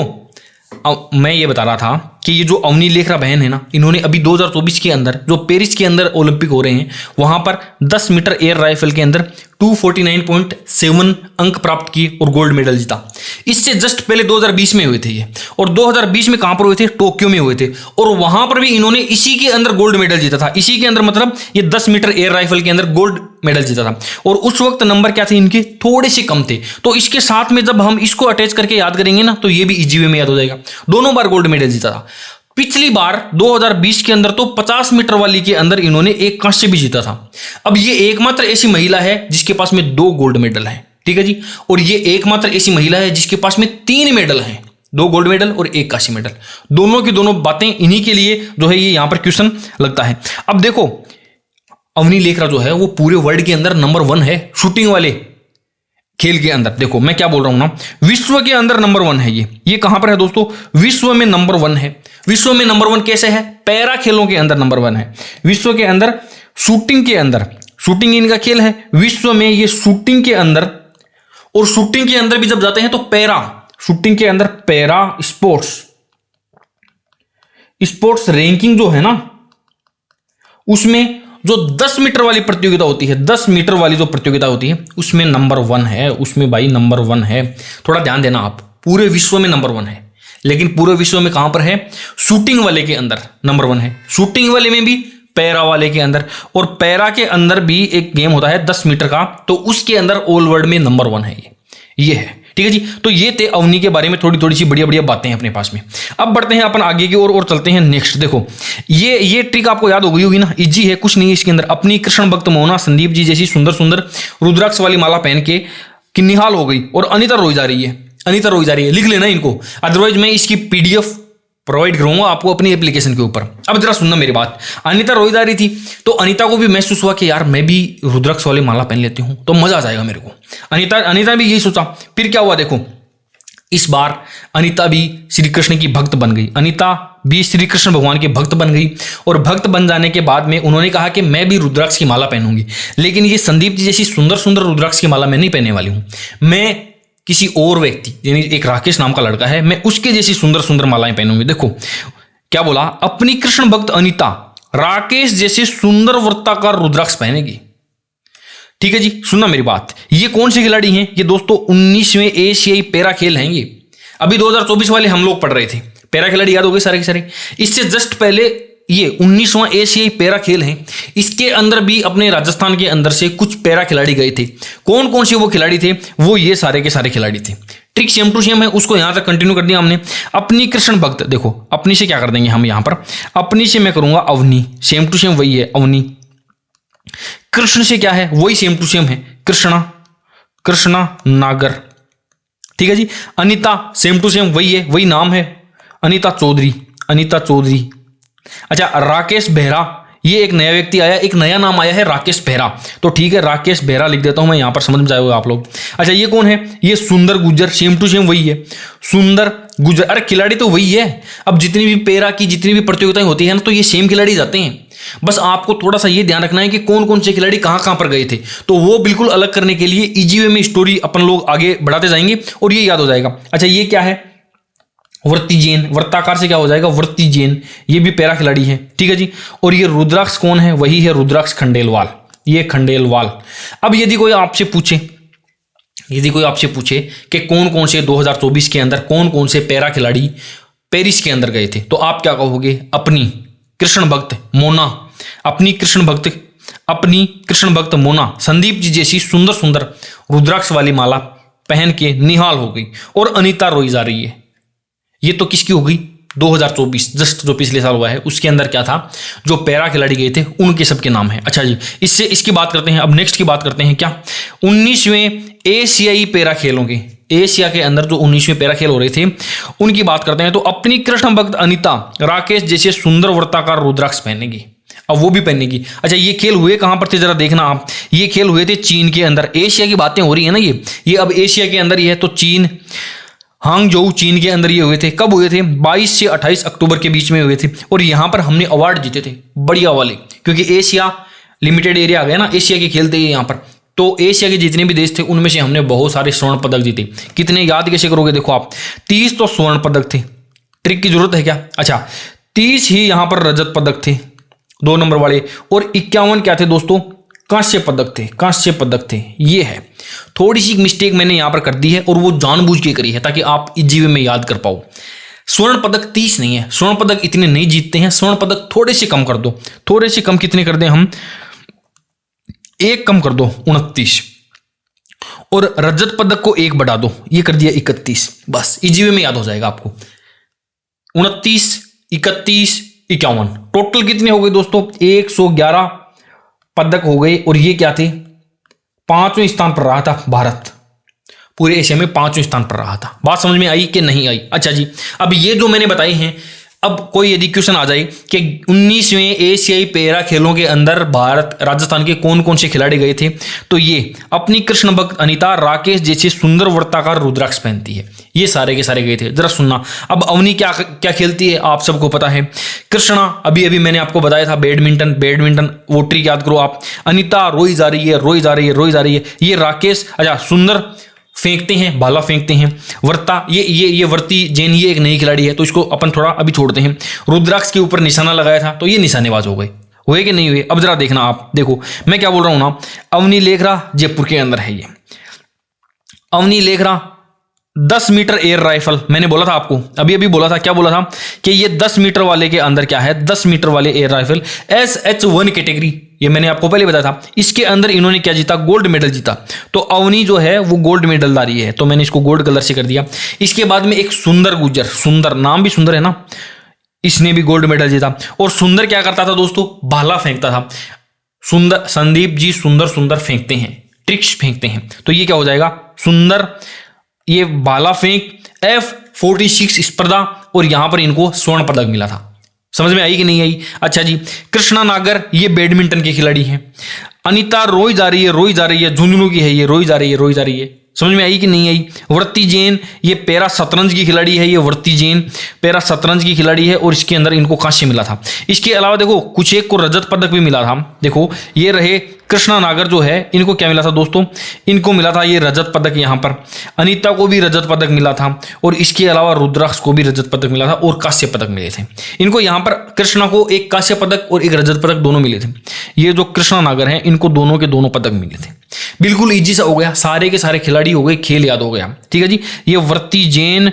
अब मैं ये बता रहा था कि ये जो अवनी लेखरा बहन है ना, इन्होंने अभी 2024 के अंदर जो पेरिस के अंदर ओलंपिक हो रहे हैं, वहां पर 10 मीटर एयर राइफल के अंदर 249.7 अंक प्राप्त किए और गोल्ड मेडल जीता। इससे जस्ट पहले 2020 में हुए थे ये, और 2020 में कहां पर हुए थे? टोक्यो में हुए थे, और वहां पर भी इन्होंने इसी के अंदर गोल्ड मेडल जीता था। इसी के अंदर मतलब ये 10 मीटर एयर राइफल के अंदर गोल्ड मेडल जीता था, और उस वक्त नंबर क्या थे इनके? थोड़े से कम थे। तो इसके साथ में जब हम इसको अटैच करके याद करेंगे ना, तो ये भी इजी वे में याद हो जाएगा। दोनों बार गोल्ड मेडल जीता था। पिछली बार 2020 के अंदर तो 50 मीटर वाली के अंदर इन्होंने एक कांस्य भी जीता था। अब ये एकमात्र ऐसी महिला है जिसके पास में 2 गोल्ड मेडल हैं, ठीक है जी। और ये एकमात्र ऐसी महिला है जिसके पास में 3 मेडल हैं, 2 गोल्ड मेडल और 1 कांस्य मेडल। दोनों की दोनों बातें इन्हीं के लिए जो है ये यहां पर क्वेश्चन लगता है। अब देखो, अवनी लेखरा जो है वो पूरे वर्ल्ड के अंदर नंबर 1 है शूटिंग वाले खेल के अंदर। देखो मैं क्या बोल रहा हूं ना, विश्व के अंदर नंबर 1 है ये कहां पर है दोस्तों? विश्व में नंबर 1 है। विश्व में नंबर 1 कैसे है? पैरा खेलों के अंदर नंबर 1 है। विश्व के अंदर शूटिंग के अंदर, शूटिंग इनका खेल है विश्व में, ये शूटिंग के अंदर, और शूटिंग के अंदर भी जब जाते हैं तो पैरा, शूटिंग के अंदर पैरा स्पोर्ट्स रैंकिंग जो है ना, उसमें जो 10 मीटर वाली प्रतियोगिता होती है, 10 मीटर वाली जो प्रतियोगिता होती है उसमें नंबर 1 है। उसमें भाई नंबर 1 है। थोड़ा ध्यान देना आप, पूरे विश्व में नंबर 1 है, लेकिन पूरे विश्व में कहां पर है? शूटिंग वाले के अंदर नंबर 1 है। शूटिंग वाले में भी, पैरा वाले के अंदर, और पैरा के अंदर भी एक गेम होता है 10 मीटर का, तो उसके अंदर ऑल वर्ल्ड में नंबर 1 है ये है, ठीक है जी। तो ये थे अवनी के बारे में थोड़ी सी बढ़िया बातें हैं अपने पास में। अब बढ़ते हैं अपन आगे की ओर और चलते हैं नेक्स्ट। देखो ये ट्रिक आपको याद हो गई होगी ना, इजी है, कुछ नहीं है इसके अंदर। अपनी कृष्ण भक्त मोना संदीप जी जैसी सुंदर रुद्राक्ष वाली माला पहन के निहाल हो गई, और अनिता रोई जा रही है। लिख लेना इनको, अदरवाइज मैं इसकी PDF प्रोवाइड करूंगा आपको अपनी एप्लीकेशन के ऊपर। अब जरा सुनना मेरी बात। अनिता रोई जा रही थी, तो अनिता को भी महसूस हुआ कि यार मैं भी रुद्राक्ष वाली माला पहन लेती हूं तो मजा आ जाएगा मेरे को। अनिता भी यही सोचा। फिर क्या हुआ देखो, इस बार अनिता भी श्री कृष्ण की भक्त बन गई। अनिता भी श्री कृष्ण भगवान के भक्त बन गई, और भक्त बन जाने के बाद में उन्होंने कहा कि मैं भी रुद्राक्ष की माला पहनूंगी, लेकिन ये संदीप जी जैसी सुंदर रुद्राक्ष की माला मैं नहीं पहनने वाली हूं। मैं किसी और व्यक्ति, यानी एक राकेश नाम का लड़का है, मैं उसके जैसी सुंदर मालाएं पहनूंगी। देखो क्या बोला, अपनी कृष्ण भक्त अनिता राकेश जैसे सुंदर वृत्ताकार रुद्राक्ष पहनेगी। ठीक है जी, सुनना मेरी बात। ये कौन से खिलाड़ी हैं? ये दोस्तों 19वें एशियाई पैरा खेल हैं ये। अभी 2024 वाले हम लोग पढ़ रहे थे, पैरा खिलाड़ी याद हो गए सारे के सारे। इससे जस्ट पहले ये 19वां एशियाई पैरा खेल है। इसके अंदर भी अपने राजस्थान के अंदर से कुछ पैरा खिलाड़ी गए थे। कौन कौन से वो खिलाड़ी थे? वो ये सारे के सारे खिलाड़ी थे। ट्रिक सेम टू सेम है, उसको यहां तक कंटिन्यू कर दिया हमने। अपनी कृष्ण भक्त, देखो अपनी से क्या कर देंगे हम यहां पर, अपनी से मैं करूंगा अवनी, सेम टू सेम वही है अवनी। कृष्ण से क्या है? वही सेम टू सेम है कृष्णा नागर। ठीक है जी। अनिता सेम टू सेम वही है, वही नाम है अनिता चौधरी। अच्छा, राकेश बेहरा, ये एक नया व्यक्ति आया, एक नया नाम आया है राकेश बेहरा। तो ठीक है, राकेश बेहरा लिख देता हूं मैं, यहां पर समझ में जाएगा आप लोग। अच्छा, ये कौन है? ये सुंदर गुज्जर, सेम टू सेम वही है सुंदर गुज्जर। अरे खिलाड़ी तो वही है। अब जितनी भी पैरा की जितनी भी प्रतियोगिताएं होती है ना, तो ये सेम खिलाड़ी जाते हैं। बस आपको थोड़ा सा ये ध्यान रखना है कि कौन कौन से खिलाड़ी कहां कहां पर गए थे, तो वो बिल्कुल अलग करने के लिए इजी वे में स्टोरी अपन लोग आगे बढ़ाते जाएंगे और ये याद हो जाएगा। अच्छा, ये क्या है? वृत्ति जैन, वृत्ताकार से क्या हो जाएगा? वृत्ति जैन। ये भी पैरा खिलाड़ी है। ठीक है जी। और ये रुद्राक्ष कौन है? वही है रुद्राक्ष खंडेलवाल, ये खंडेलवाल। अब यदि कोई आपसे पूछे कि कौन कौन से 2024 के अंदर कौन कौन से पैरा खिलाड़ी पेरिस के अंदर गए थे, तो आप क्या कहोगे? अपनी कृष्ण भक्त मोना संदीप जी जैसी सुंदर रुद्राक्ष वाली माला पहन के निहाल हो गई, और अनिता रोई जा रही है। ये तो किसकी हो गई? 2024 जस्ट जो पिछले साल हुआ है, उसके अंदर क्या था? जो पैरा खिलाड़ी गए थे उनके सबके नाम है। अच्छा जी, इसकी बात करते हैं। अब नेक्स्ट की बात करते हैं क्या? 19वें एशियाई पैरा खेलों के, एशिया के अंदर जो 19वें पैरा खेल हो रहे थे उनकी बात करते हैं। तो अपनी कृष्ण भक्त अनिता राकेश जैसे सुंदर वृत्ताकार रुद्राक्ष पहनेगी, अब वो भी पहनेगी। अच्छा, ये खेल हुए कहां पर थे जरा देखना आप। ये खेल हुए थे चीन के अंदर। एशिया की बातें हो रही है ना, ये अब एशिया के अंदर ही है। तो चीन, हांगझोउ चीन के अंदर ये हुए थे। कब हुए थे? 22 से 28 अक्टूबर के बीच में हुए थे। और यहां पर हमने अवार्ड जीते थे बढ़िया वाले, क्योंकि एशिया लिमिटेड एरिया आ गया ना, एशिया के खेलते हैं यहां पर। तो एशिया के जितने भी देश थे उनमें से हमने बहुत सारे स्वर्ण पदक जीते। कितने याद कैसे करोगे? देखो आप, 30 तो स्वर्ण पदक थे, ट्रिक की जरूरत है क्या? अच्छा, 30 ही यहां पर रजत पदक थे 2 नंबर वाले, और 51 क्या थे दोस्तों? कांस्य पदक थे। ये है, थोड़ी सी मिस्टेक मैंने यहां पर कर दी है और वो जानबूझ के करी है ताकि आप इजी वे में याद कर पाओ। स्वर्ण पदक 30 नहीं है, स्वर्ण पदक इतने नहीं जीतते हैं, स्वर्ण पदक थोड़े से कम कर दो, थोड़े से कम कितने कर दें हम, एक कम कर दो 29, और रजत पदक को एक बढ़ा दो, ये कर दिया 31। बस इजी वे में याद हो जाएगा आपको। 29, 31, 51, टोटल कितने हो गए दोस्तों, 111 पदक हो गए। और ये क्या थे, 5वें स्थान पर रहा था भारत, पूरे एशिया में 5वें स्थान पर रहा था। बात समझ में आई कि नहीं आई? अच्छा जी, अब ये जो मैंने बताए हैं, अब कोई यदि क्वेश्चन आ जाए कि 19वें एशियाई पैरा खेलों के अंदर भारत राजस्थान के कौन कौन से खिलाड़ी गए थे, तो ये अपनी कृष्ण भक्त अनीता राकेश जैसे सुंदर वर्ताकार रुद्राक्ष पहनती है, ये सारे के सारे गए थे। जरा सुनना, अब अवनी क्या क्या खेलती है आप सबको पता है। कृष्णा अभी अभी मैंने आपको बताया था बैडमिंटन वो ट्रिक याद करो आप। अनीता रोई जा रही है। ये राकेश अच्छा सुंदर फेंकते हैं, भाला फेंकते हैं। वर्ता ये वर्ती जैन, ये एक नई खिलाड़ी है, तो इसको अपन थोड़ा अभी छोड़ते हैं। रुद्राक्ष के ऊपर निशाना लगाया था, तो ये निशानेबाज हो गए, हुए कि नहीं हुए? अब जरा देखना आप, देखो मैं क्या बोल रहा हूं ना। अवनी लेखरा जयपुर के अंदर है ये। Avani Lekhara 10 metre air rifle, मैंने बोला था आपको अभी बोला था, क्या बोला था कि ये 10 मीटर वाले के अंदर क्या है, 10 मीटर वाले एयर राइफल SH1 कैटेगरी, ये मैंने आपको पहले बताया था। इसके अंदर इन्होंने क्या जीता, गोल्ड मेडल जीता। तो अवनी जो है वो गोल्ड मेडलदारी है, तो मैंने इसको गोल्ड कलर से कर दिया। इसके बाद में एक सुंदर गुज्जर, सुंदर नाम भी सुंदर है ना, इसने भी गोल्ड मेडल जीता। और सुंदर क्या करता था दोस्तों, भाला फेंकता था। सुंदर संदीप जी सुंदर फेंकते हैं, ट्रिक्स फेंकते हैं, तो ये क्या हो जाएगा, सुंदर ये भाला फेंक F46 स्पर्धा, और यहां पर इनको स्वर्ण पदक मिला था। समझ में आई कि नहीं आई? अच्छा जी, कृष्णा नागर ये बैडमिंटन की खिलाड़ी है। अनीता रोई जा रही है, झुंझुनू की है ये, रोई जा रही है। समझ में आई कि नहीं आई? वर्ती जैन ये पैरा शतरंज की खिलाड़ी है, ये वर्ती जैन पैरा शतरंज की खिलाड़ी है, और इसके अंदर इनको कांस्य मिला था। इसके अलावा देखो कुछ एक को रजत पदक भी मिला था। देखो ये रहे कृष्णा नागर जो है, इनको क्या मिला था दोस्तों, इनको मिला था ये रजत पदक यहाँ पर। अनीता को भी रजत पदक मिला था, और इसके अलावा रुद्राक्ष को भी रजत पदक मिला था, और कांस्य पदक मिले थे इनको। यहाँ पर कृष्णा को एक कांस्य पदक और एक रजत पदक दोनों मिले थे। ये जो कृष्णा नागर हैं इनको दोनों के दोनों पदक मिले थे। बिल्कुल इजी सा हो गया, सारे के सारे खिलाड़ी हो गए, खेल याद हो गया। ठीक है जी, ये वर्ती जैन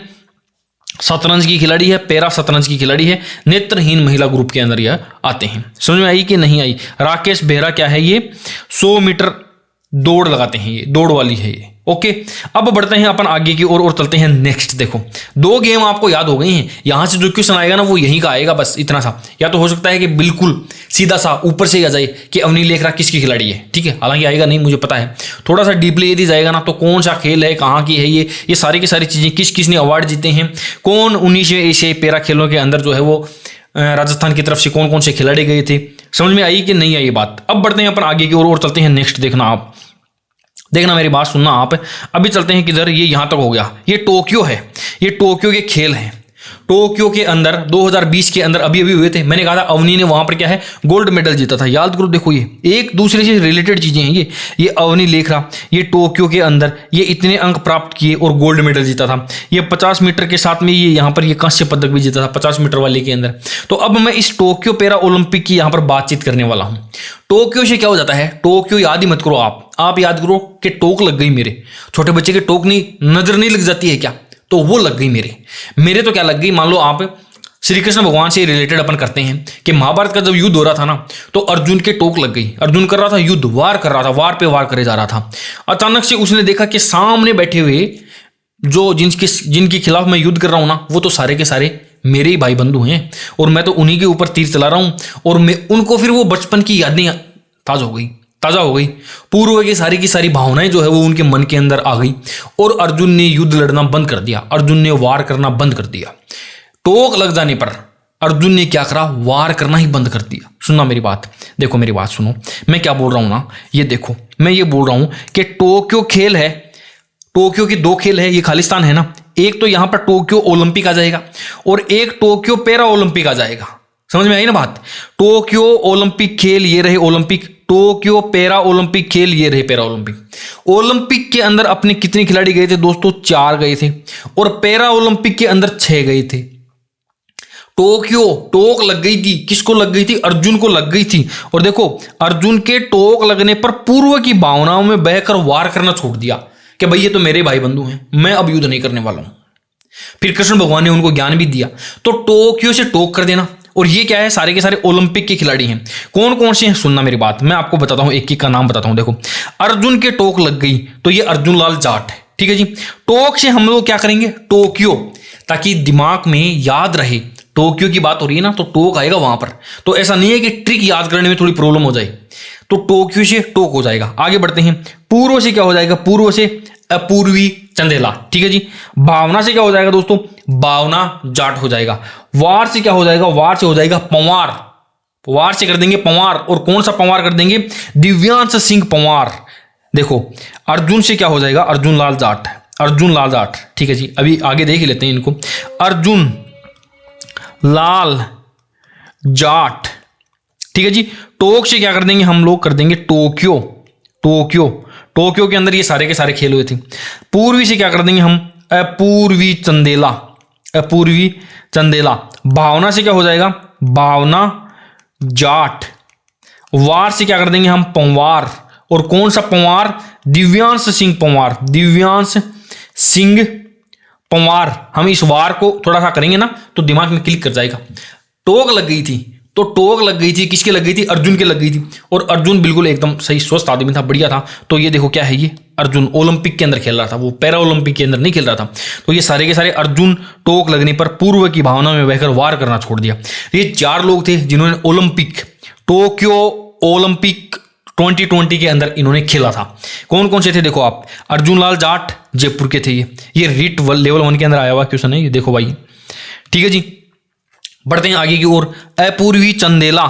शतरंज की खिलाड़ी है, पैरा शतरंज की खिलाड़ी है, नेत्रहीन महिला ग्रुप के अंदर यह आते हैं। समझ में आई कि नहीं आई? राकेश बेहरा क्या है, ये 100 मीटर दौड़ लगाते हैं, ये दौड़ वाली है ये। ओके, अब बढ़ते हैं अपन आगे की ओर और चलते हैं नेक्स्ट। देखो 2 गेम आपको याद हो गई हैं, यहां से जो क्वेश्चन आएगा ना वो यहीं का आएगा, बस इतना सा। या तो हो सकता है कि बिल्कुल सीधा सा ऊपर से ही आ जाए कि अवनी लेखरा किसकी खिलाड़ी है, ठीक है, हालांकि आएगा नहीं मुझे पता है। थोड़ा सा डीपली यदि जाएगा ना तो कौन सा खेल है, कहाँ की है ये सारी की सारी चीजें, किस किसने अवार्ड जीते हैं, कौन 19वें एशियाई पैरा खेलों के अंदर जो है वो राजस्थान की तरफ से कौन कौन से खिलाड़ी गए थे। समझ में आई कि नहीं आई बात? अब बढ़ते हैं अपन आगे की ओर और चलते हैं नेक्स्ट। देखना आप, देखना मेरी बात सुनना आप। अभी चलते हैं किधर, ये यहां तक हो गया, ये टोक्यो है, ये टोक्यो के खेल हैं। टोक्यो के अंदर 2020 के अंदर अभी हुए थे। मैंने कहा था अवनी ने वहां पर क्या है, गोल्ड मेडल जीता था, याद करो। देखो ये एक दूसरे से रिलेटेड चीजें हैं ये अवनी लेखरा ये टोक्यो के अंदर ये इतने अंक प्राप्त किए और गोल्ड मेडल जीता था। ये 50 मीटर के साथ में ये यहाँ पर ये कांस्य पदक भी जीता था 50 मीटर वाले के अंदर। तो अब मैं इस टोक्यो पैरा ओलंपिक की यहाँ पर बातचीत करने वाला हूँ। टोक्यो से क्या हो जाता है, टोक्यो याद ही मत करो आप याद करो कि टोक लग गई मेरे छोटे बच्चे के, टोक नहीं नजर नहीं लग जाती है क्या, तो वो लग गई मेरे तो क्या लग गई, मान लो आप श्री कृष्ण भगवान से रिलेटेड अपन करते हैं कि महाभारत का जब युद्ध हो रहा था ना तो अर्जुन के टोक लग गई। अर्जुन कर रहा था युद्ध, वार कर रहा था, वार पे वार करे जा रहा था। अचानक से उसने देखा कि सामने बैठे हुए जो जिनके खिलाफ मैं युद्ध कर रहा हूं ना वो तो सारे के सारे मेरे ही भाई बंधु हैं, और मैं तो उन्हीं के ऊपर तीर चला रहा हूं। और मैं उनको फिर वो बचपन की यादें ताजा हो गई, पूर्व की सारी भावनाएं जो है वो उनके मन के अंदर आ गई, और अर्जुन ने युद्ध लड़ना बंद कर दिया, अर्जुन ने वार करना बंद कर दिया। टोक लग जाने पर अर्जुन ने क्या करा, वार करना ही बंद कर दिया। सुनना मेरी बात, देखो मेरी बात सुनो, मैं क्या बोल रहा हूं ना, ये देखो मैं ये बोल रहा हूं कि टोक्यो खेल है, टोक्यो के 2 खेल है, ये खालिस्तान है ना, एक तो यहां पर टोक्यो ओलंपिक आ जाएगा और एक टोक्यो पैरा ओलंपिक आ जाएगा। समझ में आई ना बात? टोक्यो ओलंपिक खेल ये रहे ओलंपिक, टोक्यो पैरा ओलंपिक खेल ये रहे पैरा ओलंपिक। ओलंपिक के अंदर अपने कितने खिलाड़ी गए थे दोस्तों, 4 गए थे, और पैरा ओलंपिक के अंदर 6 गए थे। टोक्यो, टोक लग गई थी, किसको लग गई थी? अर्जुन को लग गई थी। और देखो अर्जुन के टोक लगने पर पूर्व की भावनाओं में बहकर वार करना छोड़ दिया कि भाई ये तो मेरे भाई बंधु हैं, मैं अब युद्ध नहीं करने वाला हूं। फिर कृष्ण भगवान ने उनको ज्ञान भी दिया। तो टोक्यो से टोक कर देना। और ये क्या है? सारे के सारे ओलंपिक के खिलाड़ी हैं। कौन कौन से हैं? सुनना मेरी बात, मैं आपको बताता हूं, एक एक का नाम बताता हूं। देखो अर्जुन के टोक लग गई तो ये अर्जुन लाल जाट है, ठीक है जी। टोक से हम लोग क्या करेंगे? टोक्यो, ताकि दिमाग में याद रहे। टोक्यो की बात हो रही है ना, तो टोक आएगा वहां पर। तो ऐसा नहीं है कि ट्रिक याद करने में थोड़ी प्रॉब्लम हो जाए, तो टोक्यो से टोक हो जाएगा। आगे बढ़ते हैं। पूर्व से क्या हो जाएगा? पूर्व से अपूर्वी चंदेला, ठीक है जी। भावना से क्या हो जाएगा दोस्तों? भावना जाट हो जाएगा। वार से क्या हो जाएगा? वार से हो जाएगा पंवार, वार से कर देंगे पंवार। और कौन सा पंवार कर देंगे? दिव्यांश सिंह पंवार। देखो अर्जुन से क्या हो जाएगा? अर्जुन लाल जाट, अर्जुन लाल जाट, ठीक है जी। अभी आगे देख लेते हैं इनको। अर्जुन लाल जाट, ठीक है जी। टोक से क्या कर देंगे हम लोग? कर देंगे टोक्यो, टोक्यो। टोक्यो के अंदर ये सारे के सारे खेल हुए थे। पूर्वी से क्या कर देंगे हम? अपूर्वी चंदेला, अपूर्वी चंदेला। भावना से क्या हो जाएगा? भावना जाट। वार से क्या कर देंगे हम? पंवार। और कौन सा पंवार? दिव्यांश सिंह पंवार, दिव्यांश सिंह पंवार। हम इस वार को थोड़ा सा करेंगे ना तो दिमाग में क्लिक कर जाएगा। टोक लग गई थी, तो टोक लग गई थी, किसके लग गई थी? अर्जुन के लग गई थी। और अर्जुन बिल्कुल एकदम सही स्वस्थ आदमी था, बढ़िया था। तो ये देखो क्या है, ये अर्जुन ओलंपिक के अंदर खेल रहा था, वो पैरा ओलंपिक के अंदर नहीं खेल रहा था। तो ये सारे के सारे अर्जुन टोक लगने पर पूर्व की भावना में बहकर वार करना छोड़ दिया। ये 4 लोग थे जिन्होंने ओलंपिक, टोक्यो ओलंपिक 2020 के अंदर इन्होंने खेला था। कौन कौन से थे? देखो आप, अर्जुन लाल जाट जयपुर के थे। ये रीट लेवल 1 के अंदर आया हुआ क्वेश्चन है, ये देखो भाई, ठीक है जी। बढ़ते हैं आगे की ओर। Apurvi Chandela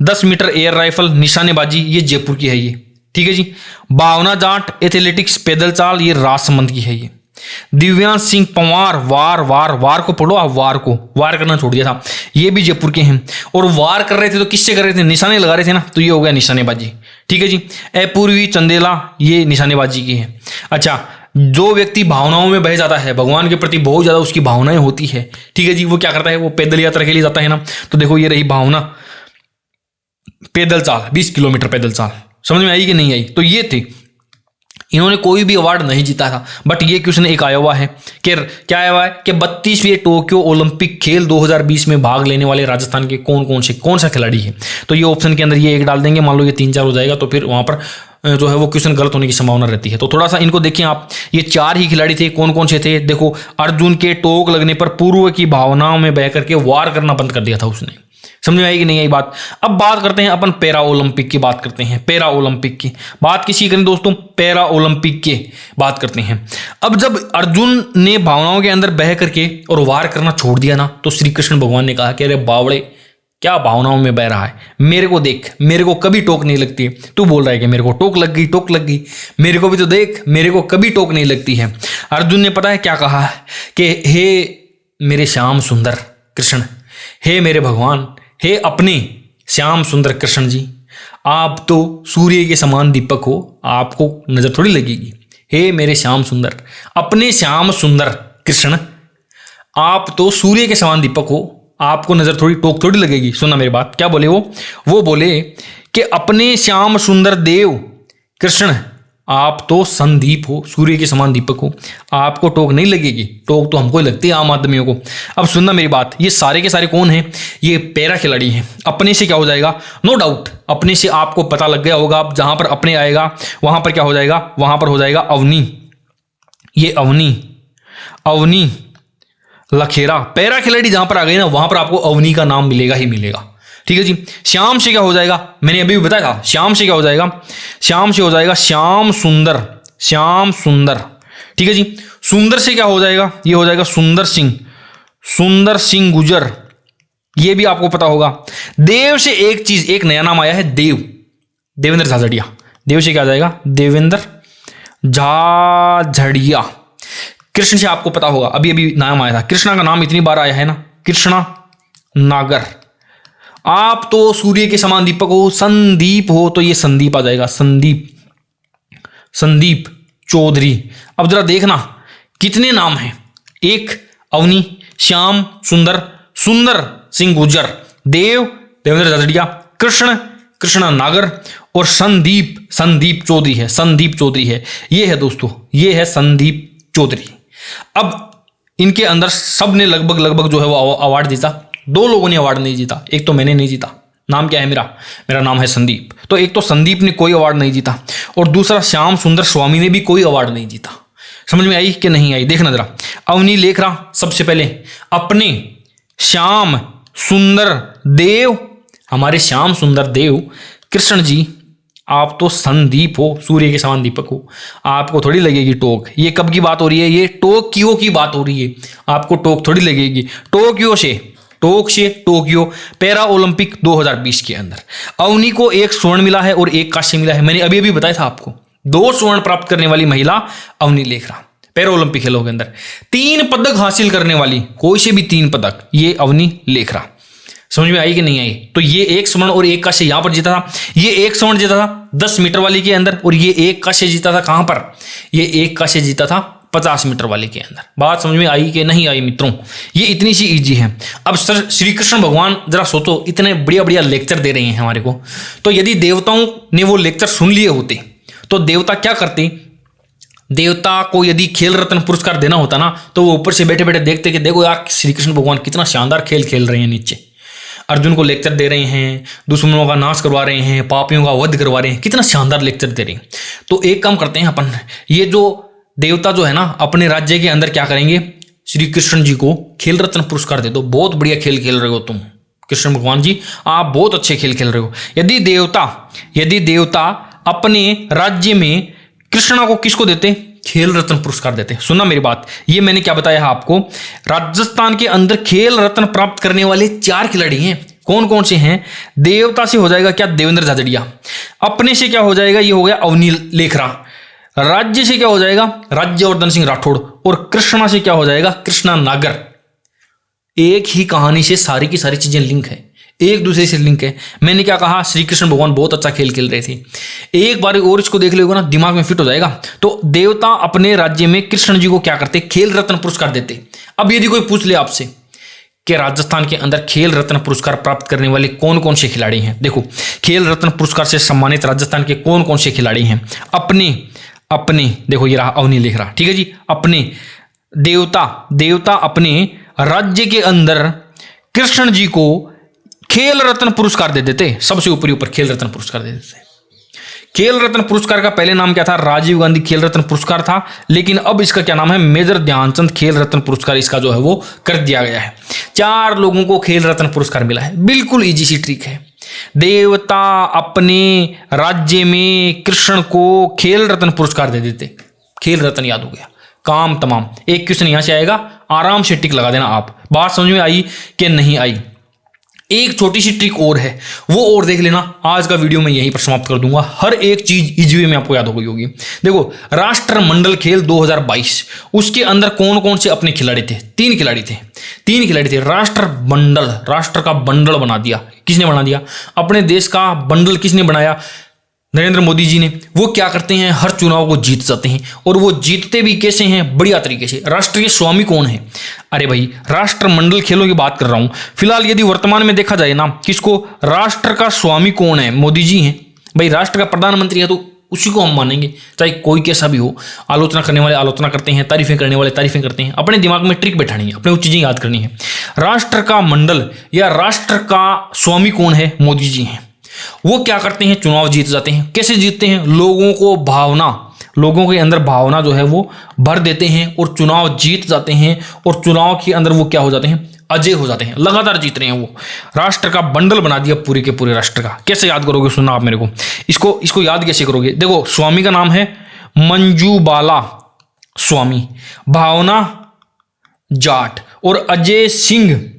10 metre air rifle निशानेबाजी, ये जयपुर की है ये, ठीक है जी। भावना जाट एथलेटिक्स पैदल चाल, ये राजसमंद की है ये। दिव्यांश सिंह पंवार वार, वार वार को पढ़ो आप, वार को वार करना छोड़ दिया था, ये भी जयपुर के हैं। और वार कर रहे थे तो किससे कर रहे थे? निशाने लगा रहे थे ना, तो ये हो गया निशानेबाजी, ठीक है जी। अपूर्वी चंदेला ये निशानेबाजी की है। अच्छा, जो व्यक्ति भावनाओं में बह जाता है, भगवान के प्रति बहुत ज्यादा उसकी भावनाएं होती है, ठीक है जी, वो क्या करता है? वो पैदल यात्रा के लिए जाता है ना। तो देखो ये रही भावना, पैदल चाल 20 किलोमीटर पैदल चाल। समझ में आई कि नहीं आई? तो ये थे। इन्होंने कोई भी अवार्ड नहीं जीता था, बट ये क्वेश्चन एक आया हुआ है कि क्या आया हुआ है कि 32वें टोक्यो ओलंपिक खेल 2020 में भाग लेने वाले राजस्थान के कौन सा खिलाड़ी है? तो ये ऑप्शन के अंदर ये एक डाल देंगे। मान लो ये 3-4 हो जाएगा तो फिर वहां पर जो है वो क्वेश्चन गलत होने की संभावना रहती है। तो थोड़ा सा इनको देखिए आप, ये 4 ही खिलाड़ी थे। कौन कौन से थे? देखो अर्जुन के टोक लगने पर पूर्व की भावनाओं में बह करके वार करना बंद कर दिया था उसने। समझ में आई कि नहीं आई बात? अब बात करते हैं अपन पैरा ओलंपिक की, बात करते हैं पैरा ओलंपिक की। बात किसी करें दोस्तों? पैरा ओलंपिक की बात करते हैं। अब जब अर्जुन ने भावनाओं के अंदर बह करके और वार करना छोड़ दिया ना, तो श्री कृष्ण भगवान ने कहा कि अरे बावड़े, क्या भावनाओं में बह रहा है? मेरे को देख, मेरे को कभी टोक नहीं लगती है। तू बोल रहा है कि मेरे को टोक लग गई, टोक लग गई, मेरे को भी तो देख, मेरे को कभी टोक नहीं लगती है। अर्जुन ने पता है क्या कहा कि हे मेरे श्याम सुंदर कृष्ण, हे मेरे भगवान, हे अपने श्याम सुंदर कृष्ण जी, आप तो सूर्य के समान दीपक हो, आपको नजर थोड़ी लगेगी। हे मेरे श्याम सुंदर, अपने श्याम सुंदर कृष्ण, आप तो सूर्य के समान दीपक हो, आपको नजर थोड़ी टोक थोड़ी लगेगी। सुनना मेरी बात, क्या बोले वो बोले कि अपने श्याम सुंदर देव कृष्ण, आप तो संदीप हो, सूर्य के समान दीपक हो, आपको टोक नहीं लगेगी। टोक तो हमको ही लगती है आम आदमियों को। अब सुनना मेरी बात, ये सारे के सारे कौन हैं? ये पैरा खिलाड़ी हैं। अपने से क्या हो जाएगा? नो डाउट अपने से आपको पता लग गया होगा। अब जहां पर अपने आएगा वहां पर क्या हो जाएगा? वहां पर हो जाएगा अवनी। ये अवनी लखेरा। पैरा खिलाड़ी जहां पर आ गए ना, वहां पर आपको अवनी का नाम मिलेगा ही मिलेगा, ठीक है जी। श्याम से क्या हो जाएगा? मैंने अभी भी बताया था, श्याम से क्या हो जाएगा? श्याम से हो जाएगा श्याम सुंदर, श्याम सुंदर, ठीक है जी। सुंदर से क्या हो जाएगा? ये हो जाएगा सुंदर सिंह गुजर, ये भी आपको पता होगा। देव से एक नया नाम आया है, देवेंद्र झाझड़िया। देव से क्या आ जाएगा? देवेंद्र झाझड़िया। कृष्ण से आपको पता होगा, अभी नाम आया था, कृष्णा का नाम इतनी बार आया है ना, कृष्णा नागर। आप तो सूर्य के समान दीपक हो, संदीप हो, तो ये संदीप आ जाएगा, संदीप चौधरी। अब जरा देखना कितने नाम हैं, एक अवनी, श्याम सुंदर, सुंदर सिंह गुर्जर, देव देवेंद्र झाझड़िया, कृष्ण नागर और संदीप चौधरी है। ये है दोस्तों, ये है संदीप चौधरी। अब इनके अंदर सब ने लगभग जो है वो अवार्ड जीता। 2 लोगों ने अवार्ड नहीं जीता, एक तो मैंने नहीं जीता। नाम क्या है मेरा नाम है संदीप। तो एक तो संदीप ने कोई अवार्ड नहीं जीता और दूसरा श्याम सुंदर स्वामी ने भी कोई अवार्ड नहीं जीता। समझ में आई कि नहीं आई? देखना जरा। अवनी लेखरा सबसे पहले अपने श्याम सुंदर देव, हमारे श्याम सुंदर देव कृष्ण जी, आप तो संदीप हो, सूर्य के समान दीपक हो, आपको थोड़ी लगेगी टोक। ये कब की बात हो रही है? ये टोक्यो की बात हो रही है। आपको टोक थोड़ी लगेगी। टोक्यो पैरा ओलंपिक 2020 के अंदर अवनी को 1 स्वर्ण मिला है और 1 कांस्य मिला है। मैंने अभी बताया था आपको, 2 स्वर्ण प्राप्त करने वाली महिला अवनी लेखरा। पैरा ओलंपिक खेलों के अंदर 3 पदक हासिल करने वाली, कोई से भी 3 पदक, ये अवनी लेखरा। समझ में आई कि नहीं आई? तो ये 1 स्वर्ण और 1 कांस्य यहां पर जीता था। ये 1 स्वर्ण जीता था 10 मीटर वाली के अंदर और ये 1 कांस्य जीता था कहां पर? ये 1 कांस्य जीता था 50 मीटर वाले के अंदर। बात समझ में आई कि नहीं आई मित्रों? ये इतनी सी इजी है। अब सर श्री कृष्ण भगवान जरा सोचो, इतने बढ़िया लेक्चर दे रहे हैं हमारे को, तो यदि देवताओं ने वो लेक्चर सुन लिए होते तो देवता क्या करते? देवता को यदि खेल रत्न पुरस्कार देना होता ना, तो वो ऊपर से बैठे बैठे देखते कि देखो यार श्री कृष्ण भगवान कितना शानदार खेल खेल रहे हैं, नीचे अर्जुन को लेक्चर दे रहे हैं, दुश्मनों का नाश करवा रहे हैं, पापियों का वध करवा रहे हैं, कितना शानदार लेक्चर दे रहे हैं। तो एक काम करते हैं अपन, ये जो देवता जो है ना अपने राज्य के अंदर क्या करेंगे, श्री कृष्ण जी को खेल रत्न पुरस्कार दे दो। बहुत बढ़िया खेल खेल रहे हो तुम कृष्ण भगवान जी, आप बहुत अच्छे खेल खेल रहे हो। यदि देवता अपने राज्य में कृष्णा को किसको देते? खेल रत्न पुरस्कार देते। सुनना मेरी बात, ये मैंने क्या बताया है आपको, राजस्थान के अंदर खेल रत्न प्राप्त करने वाले 4 खिलाड़ी हैं। कौन कौन से हैं? देवता से हो जाएगा क्या? देवेंद्र झाझड़िया। अपने से क्या हो जाएगा? ये हो गया अवनी लेखरा। राज्य से क्या हो जाएगा? राज्यवर्धन सिंह राठौड़। और कृष्णा से क्या हो जाएगा? कृष्णा नागर। एक ही कहानी से सारी की सारी चीजें लिंक है, एक दूसरे से लिंक है। मैंने क्या कहा? श्री कृष्ण भगवान बहुत अच्छा खेल खेल रहे थे। एक बार और इसको देख लोगे ना, दिमाग में फिट हो जाएगा। तो देवता अपने राज्य में कृष्ण जी को क्या करते? खेल रत्न पुरस्कार देते। अब यदि कोई पूछ ले आपसे कि राजस्थान के अंदर खेल रत्न पुरस्कार प्राप्त करने वाले कौन कौन से खिलाड़ी हैं, देखो खेल रत्न पुरस्कार से सम्मानित राजस्थान के कौन कौन से खिलाड़ी हैं। अपने देखो ये रहा अवनी लेखरा, ठीक है जी। अपने देवता अपने राज्य के अंदर कृष्ण जी को खेल रत्न पुरस्कार दे देते। सबसे ऊपर खेल रत्न पुरस्कार दे देते। खेल रत्न पुरस्कार का पहले नाम क्या था? राजीव गांधी खेल रत्न पुरस्कार था, लेकिन अब इसका क्या नाम है? मेजर ध्यानचंद खेल रत्न पुरस्कार इसका जो है वो कर दिया गया है। 4 लोगों को खेल रत्न पुरस्कार मिला है। बिल्कुल इजी सी ट्रिक है। देवता अपने राज्य में कृष्ण को खेल रत्न पुरस्कार दे देते। खेल रत्न याद हो गया, काम तमाम। एक क्वेश्चन यहां से आएगा, आराम से टिक लगा देना आप। बात समझ में आई कि नहीं आई? एक छोटी सी ट्रिक और है, वो और देख लेना। आज का वीडियो मैं यहीं पर समाप्त कर दूंगा। हर एक चीज इजी वे में आपको याद हो गई होगी। देखो राष्ट्रमंडल खेल 2022, उसके अंदर कौन कौन से अपने खिलाड़ी थे? 3 खिलाड़ी थे। राष्ट्र का बंडल बना दिया। किसने बना दिया? अपने देश का बंडल किसने बनाया? नरेंद्र मोदी जी ने। वो क्या करते हैं? हर चुनाव को जीत जाते हैं, और वो जीतते भी कैसे हैं? बढ़िया तरीके से। राष्ट्र के स्वामी कौन है? अरे भाई राष्ट्रमंडल खेलों की बात कर रहा हूं। फिलहाल यदि वर्तमान में देखा जाए ना, किसको राष्ट्र का स्वामी कौन है? मोदी जी हैं भाई। राष्ट्र का प्रधानमंत्री है तो उसी को हम मानेंगे, चाहे कोई कैसा भी हो। आलोचना करने वाले आलोचना करते हैं, तारीफें करने वाले तारीफें करते हैं। अपने दिमाग में ट्रिक बैठानी है, अपने वो चीजें याद करनी है। राष्ट्र का मंडल या राष्ट्र का स्वामी कौन है? मोदी जी हैं। वो क्या करते हैं? चुनाव जीत जाते हैं। कैसे जीतते हैं? लोगों के अंदर भावना जो है वो भर देते हैं और चुनाव जीत जाते हैं। और चुनाव के अंदर वो क्या हो जाते हैं? अजय हो जाते हैं। लगातार जीत रहे हैं वो। राष्ट्र का बंडल बना दिया पूरे के पूरे राष्ट्र का। कैसे याद करोगे? सुनना आप मेरे को। इसको याद कैसे करोगे? देखो स्वामी का नाम है मंजूबाला स्वामी, भावना जाट और अजय सिंह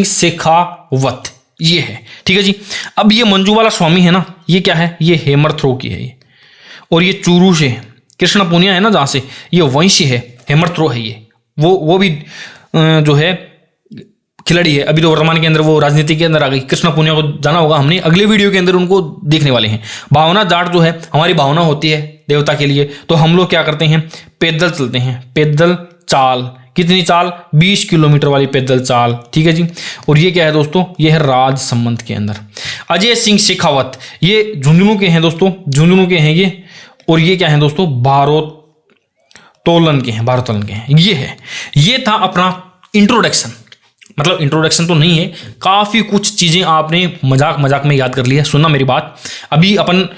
शेखावत, ये है, ठीक है जी। अब ये मंजूबाला स्वामी है ना, ये क्या है? ये हेमर थ्रो की है ये, और ये चूरू से है। कृष्णा पुनिया है ना जहां से, ये वहीं से है। हेमर थ्रो है ये। वो भी जो है खिलाड़ी है। अभी तो वर्तमान के अंदर वो राजनीति के अंदर आ गई। कृष्णा पुनिया को जाना होगा, हमने अगले वीडियो के अंदर उनको देखने वाले हैं। भावना जाट जो है, हमारी भावना होती है देवता के लिए, तो हम लोग क्या करते हैं? पैदल चलते हैं, पैदल चाल कितनी चाल? 20 किलोमीटर वाली पैदल चाल। ठीक है जी। और ये क्या है दोस्तों? ये है राजसमंद के अंदर। अजय सिंह शेखावत, ये झुंझुनू के हैं दोस्तों, झुंझुनू के हैं ये। और ये क्या है दोस्तों? भारोत्तोलन के हैं, भारोत्तोलन के हैं। ये था अपना इंट्रोडक्शन। मतलब इंट्रोडक्शन तो नहीं है, काफी कुछ चीजें आपने मजाक मजाक में याद कर लिया। सुनना मेरी बात, अभी अपन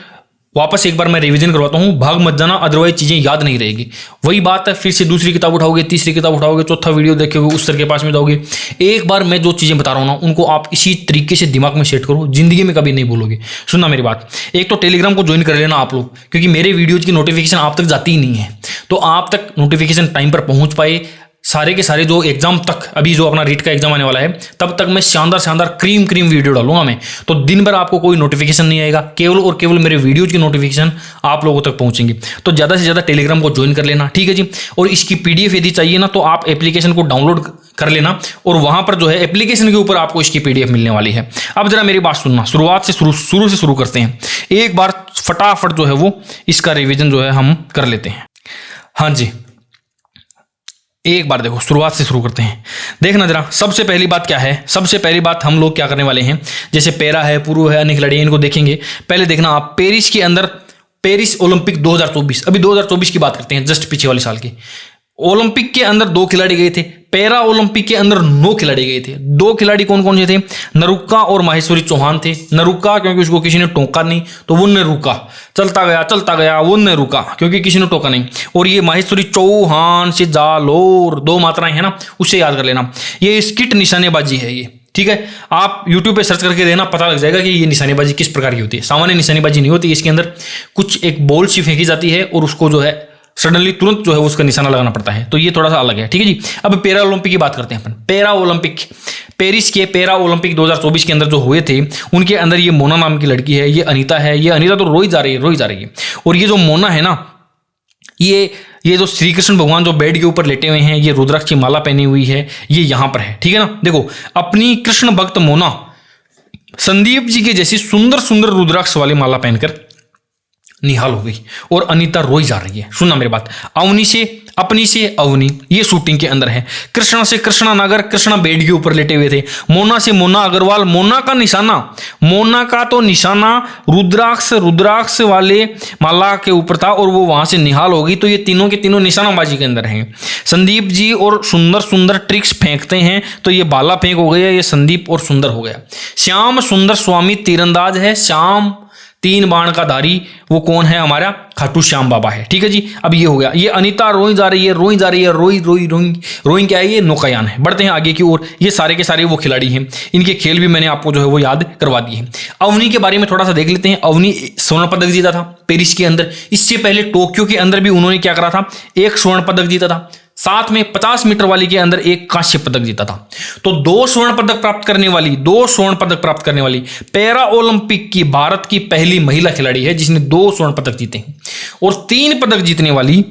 वापस एक बार मैं रिवीजन करवाता हूँ, भाग मत जाना, अदरवाइज चीजें याद नहीं रहेगी। वही बात है, फिर से दूसरी किताब उठाओगे, तीसरी किताब उठाओगे, चौथा वीडियो देखोगे, उस सर के पास में जाओगे। एक बार मैं जो चीजें बता रहा हूँ ना, उनको आप इसी तरीके से दिमाग में सेट करो, जिंदगी में कभी नहीं भूलोगे। सुनना मेरी बात, एक तो टेलीग्राम को ज्वाइन कर लेना आप लोग, क्योंकि मेरे वीडियोज की नोटिफिकेशन आप तक जाती ही नहीं है। तो आप तक नोटिफिकेशन टाइम पर पहुंच पाए, सारे के सारे जो एग्जाम तक, अभी जो अपना रीट का एग्जाम आने वाला है, तब तक मैं शानदार क्रीम वीडियो डालूंगा मैं। तो दिन भर आपको कोई नोटिफिकेशन नहीं आएगा, केवल और केवल मेरे वीडियोज की नोटिफिकेशन आप लोगों तक पहुंचेंगी। तो ज़्यादा से ज़्यादा टेलीग्राम को ज्वाइन कर लेना, ठीक है जी। और इसकी PDF यदि चाहिए ना, तो आप एप्लीकेशन को डाउनलोड कर लेना, और वहां पर जो है एप्लीकेशन के ऊपर आपको इसकी PDF मिलने वाली है। अब जरा मेरी बात सुनना, शुरुआत से शुरू करते हैं। एक बार फटाफट जो है वो इसका रिविजन जो है हम कर लेते हैं। हाँ जी, एक बार देखो, शुरुआत से शुरू करते हैं। देखना जरा, सबसे पहली बात क्या है? सबसे पहली बात हम लोग क्या करने वाले हैं, जैसे पैरा है, पुरु है, अन्य खिलाड़ी, इनको देखेंगे। पहले देखना आप पेरिस के अंदर, पेरिस ओलंपिक 2024, अभी 2024 की बात करते हैं, जस्ट पीछे वाले साल की। ओलंपिक के अंदर 2 खिलाड़ी गए थे, पैरा ओलंपिक के अंदर 9 खिलाड़ी गए थे। 2 खिलाड़ी कौन कौन से थे? नरुका और माहेश्वरी चौहान थे। नरुका क्योंकि उसको किसी ने टोका नहीं, तो वो ने रुका, चलता गया, वो ने रुका क्योंकि किसी ने टोका नहीं। और ये माहेश्वरी चौहान से जालोर, 2 मात्राएं है ना, उसे याद कर लेना। ये स्किट निशानेबाजी है ये, ठीक है। आप YouTube पे सर्च करके देना, पता लग जाएगा कि ये निशानेबाजी किस प्रकार की होती है। सामान्य निशानेबाजी नहीं होती, इसके अंदर कुछ एक बॉल सी फेंकी जाती है और उसको जो है सडनली तुरंत जो है उसका निशाना लगाना पड़ता है। तो ये थोड़ा सा अलग है, ठीक है जी। अब पैरा ओलंपिक की बात करते हैं अपन। पैरा ओलंपिक, पेरिस के पैरा ओलंपिक 2024 के अंदर जो हुए थे, उनके अंदर ये मोना नाम की लड़की है, ये अनीता है। ये अनीता तो रोई जा रही है। और ये जो मोना है ना, ये जो श्री कृष्ण भगवान जो बेड के ऊपर लेटे हुए हैं, ये रुद्राक्ष की माला पहनी हुई है, ये यहां पर है, ठीक है ना। देखो, अपनी कृष्ण भक्त मोना संदीप जी के जैसी सुंदर रुद्राक्ष वाली माला पहनकर निहाल हो गई, और अनीता रोई जा रही है। सुनना मेरी बात, अवनी से अपनी से अवनी, ये शूटिंग के अंदर है। कृष्णा से कृष्णा नागर, कृष्णा बेड के ऊपर लेटे हुए थे। मोना से मोना अग्रवाल, मोना का तो निशाना रुद्राक्ष वाले माला के ऊपर था, और वो वहां से निहाल हो गई। तो ये तीनों के तीनों निशानाबाजी के अंदर हैं। संदीप जी और सुंदर ट्रिक्स फेंकते हैं, तो ये बाला फेंक हो गया, ये संदीप और सुंदर हो गया। श्याम सुंदर स्वामी तीरंदाज है, श्याम 3 बाण का धारी, वो कौन है? हमारा खाटू श्याम बाबा है, ठीक है जी। अब ये हो गया। ये अनीता रोई जा रही है, रोई क्या है? ये नौकायान है। बढ़ते हैं आगे की ओर। ये सारे के सारे वो खिलाड़ी हैं, इनके खेल भी मैंने आपको जो है वो याद करवा दिए हैं। अवनी के बारे में थोड़ा सा देख लेते हैं। अवनी स्वर्ण पदक जीता था पेरिस के अंदर। इससे पहले टोक्यो के अंदर भी उन्होंने क्या करा था? 1 स्वर्ण पदक जीता था। साथ में 50 मीटर वाली के अंदर 1 कांस्य पदक जीता था। तो 2 स्वर्ण पदक प्राप्त करने वाली पैरा ओलंपिक की भारत की पहली महिला खिलाड़ी है, जिसने 2 स्वर्ण पदक जीते हैं। और 3 पदक जीतने वाली,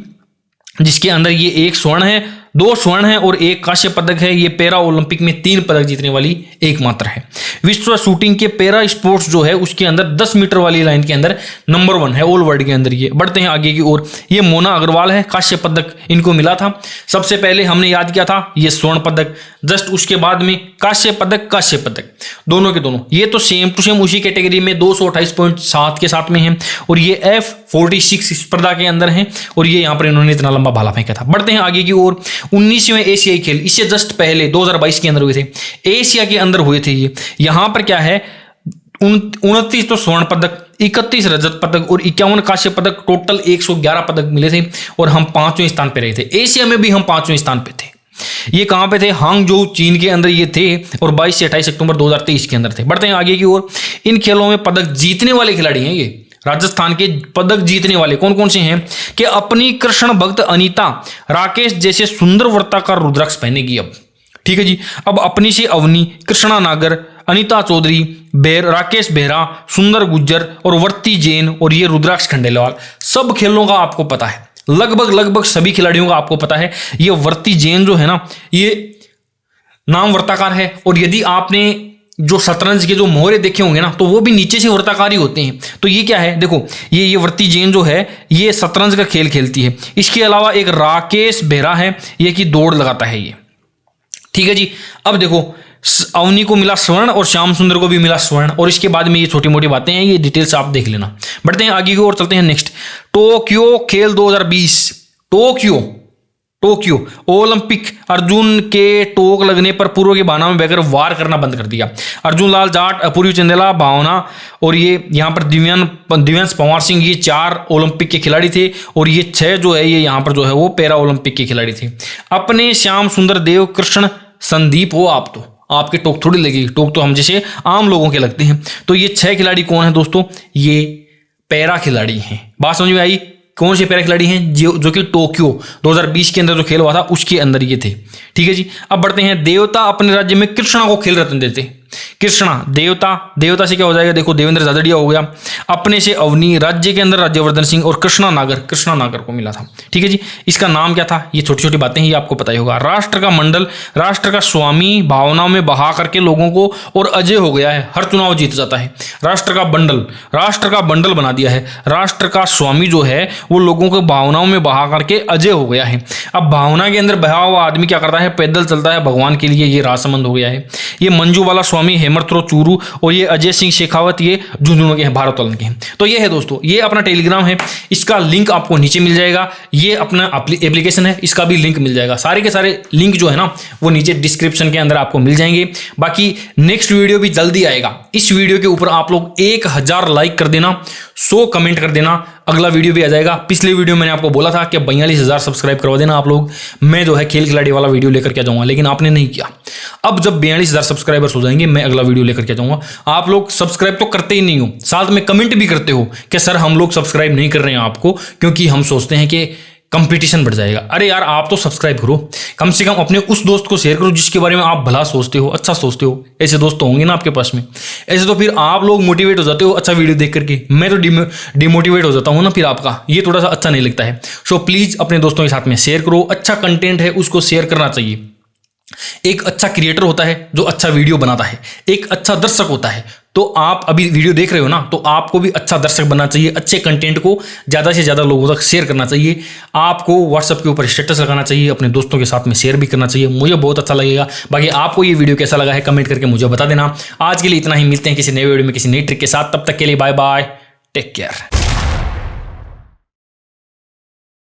जिसके अंदर ये 1 स्वर्ण है, 2 स्वर्ण है और 1 कांस्य पदक है। ये पैरा ओलंपिक में 3 पदक जीतने वाली एकमात्र है। विश्व शूटिंग के पैरा स्पोर्ट्स जो है, उसके अंदर 10 मीटर वाली लाइन के अंदर नंबर 1 है ऑल वर्ल्ड के अंदर। ये बढ़ते हैं आगे की ओर। ये मोना अग्रवाल है, कांस्य पदक इनको मिला था। सबसे पहले हमने याद किया था ये स्वर्ण पदक, जस्ट उसके बाद में कांस्य पदक दोनों के दोनों ये तो सेम टू सेम उसी कैटेगरी में 228.7 के साथ में है। और ये F46 स्पर्धा के अंदर है, और ये यहाँ पर इन्होंने इतना लंबा भाला फेंका था। बढ़ते हैं आगे की ओर। 19वें एशियाई खेल, इससे जस्ट पहले 2022 के अंदर हुए थे, एशिया के अंदर हुए थे ये। यहां पर क्या है? 29 तो स्वर्ण पदक, 31 रजत पदक और 51 कांस्य पदक, टोटल 111 पदक मिले थे। और हम 5वें स्थान पे रहे थे। एशिया में भी हम 5वें स्थान पे थे। ये कहां पे थे? हांगझोउ चीन के अंदर ये थे, और 22 से 28 अक्टूबर 2023 के अंदर थे। बढ़ते हैं आगे की ओर। इन खेलों में पदक जीतने वाले खिलाड़ी हैं ये, राजस्थान के पदक जीतने वाले कौन कौन से हैं? कि अपनी कृष्ण भक्त अनीता राकेश जैसे सुंदर वर्ताकार रुद्राक्ष पहनेगी अब, ठीक है जी। अब अपनी से अवनी, कृष्णा नागर, अनीता चौधरी, राकेश बेहरा, सुंदर गुज्जर और वर्ती जैन, और ये रुद्राक्ष खंडेलवाल। सब खेलों का आपको पता है, लगभग सभी खिलाड़ियों का आपको पता है। ये वर्ती जैन जो है ना, ये नाम वर्ताकार है। और यदि आपने जो शतरंज के जो मोहरे देखे होंगे ना, तो वो भी नीचे से वृत्ताकारी होते हैं। तो ये क्या है, देखो ये वृत्ति जैन जो है ये शतरंज का खेल खेलती है। इसके अलावा एक राकेश बेहरा है, ये कि दौड़ लगाता है ये। ठीक है जी। अब देखो अवनी को मिला स्वर्ण और श्याम सुंदर को भी मिला स्वर्ण, और इसके बाद में ये छोटी मोटी बातें हैं, ये डिटेल्स आप देख लेना। बढ़ते हैं आगे की ओर, चलते हैं नेक्स्ट। टोक्यो खेल 2020। Tokyo Olympic. अर्जुन के टोक लगने पर पूर्व के भावना में बहकर वार करना बंद कर दिया। अर्जुन लाल जाट, अपूर्वी चंदेला, भावना और ये यहाँ पर दिव्यांश पंवार सिंह, ये 4 ओलंपिक के खिलाड़ी थे, और ये 6 जो है ये यहाँ पर जो है वो पैरा ओलंपिक के खिलाड़ी थे। अपने श्याम सुंदर, देव कृष्ण, संदीप हो आप, तो आपके टोक थोड़ी लगेगी, टोक तो हम जैसे आम लोगों के लगते हैं। तो ये 6 खिलाड़ी कौन है दोस्तों, ये पैरा खिलाड़ी हैं। बात समझ में आई, कौन से पैरा खिलाड़ी हैं, जो कि टोक्यो 2020 के अंदर जो खेल हुआ था उसके अंदर ये थे। ठीक है जी। अब बढ़ते हैं, देवता अपने राज्य में कृष्णा को खेल रत्न देते। कृष्णा देवता से क्या हो जाएगा, देखो देवेंद्र झाझड़िया हो गया। अपने से अवनी, राज्य के अंदर राज्यवर्धन सिंह, और कृष्णा नागर को मिला था। ठीक है जी। इसका नाम क्या था, ये छोटी छोटी बातें ही आपको पता ही होगा। राष्ट्र का मंडल, राष्ट्र का स्वामी, भावनाओं में बहा करके लोगों को और अजय हो गया है, हर चुनाव जीत जाता है। राष्ट्र का बंडल बना दिया है। राष्ट्र का स्वामी जो है वो लोगों को भावनाओं में बहा करके अजय हो गया है। अब भावना के अंदर बहा हुआ आदमी क्या करता है, पैदल चलता है भगवान के लिए, ये राजसमंद हो गया है। ये मंजू वाला स्वामी हेमंतरो चूरू, और ये अजय सिंह शेखावत, ये झुंझुनू के हैं, भारतोलन के हैं। तो ये है दोस्तों, ये अपना टेलीग्राम है, इसका लिंक आपको नीचे मिल जाएगा। ये अपना एप्लीकेशन है, इसका भी लिंक मिल जाएगा। सारे के सारे लिंक जो है ना वो नीचे डिस्क्रिप्शन के अंदर आपको मिल जाएंगे। बाकी नेक्स्ट वीडियो भी जल्दी आएगा। इस वीडियो के ऊपर आप लोग 1000 लाइक कर देना, 100 कमेंट कर देना, अगला वीडियो भी आ जाएगा। पिछले वीडियो मैंने आपको बोला था कि 42,000 सब्सक्राइब करवा देना आप लोग, मैं जो है खेल खिलाड़ी वाला वीडियो लेकर के जाऊंगा, लेकिन आपने नहीं किया। अब जब 42,000 सब्सक्राइबर्स हो जाएंगे मैं अगला वीडियो लेकर के जाऊंगा। आप लोग सब्सक्राइब तो करते ही नहीं हो, साथ में कमेंट भी करते हो कि सर हम लोग सब्सक्राइब नहीं कर रहे हैं आपको, क्योंकि हम सोचते हैं कि कंपटीशन बढ़ जाएगा। अरे यार आप तो सब्सक्राइब करो, कम से कम अपने उस दोस्त को शेयर करो जिसके बारे में आप भला सोचते हो, अच्छा सोचते हो। ऐसे दोस्त तो होंगे ना आपके पास में, ऐसे तो फिर आप लोग मोटिवेट हो जाते हो अच्छा वीडियो देख करके। मैं तो डिमोटिवेट हो जाता हूँ ना फिर, आपका ये थोड़ा सा अच्छा नहीं लगता है। सो प्लीज अपने दोस्तों के साथ में शेयर करो, अच्छा कंटेंट है उसको शेयर करना चाहिए। एक अच्छा क्रिएटर होता है जो अच्छा वीडियो बनाता है, एक अच्छा दर्शक होता है। तो आप अभी वीडियो देख रहे हो ना, तो आपको भी अच्छा दर्शक बनना चाहिए, अच्छे कंटेंट को ज़्यादा से ज़्यादा लोगों तक शेयर करना चाहिए। आपको व्हाट्सएप के ऊपर स्टेटस लगाना चाहिए, अपने दोस्तों के साथ में शेयर भी करना चाहिए, मुझे बहुत अच्छा लगेगा। बाकी आपको ये वीडियो कैसा लगा है कमेंट करके मुझे बता देना। आज के लिए इतना ही, मिलते हैं किसी नए वीडियो में किसी नई ट्रिक के साथ, तब तक के लिए बाय बाय, टेक केयर।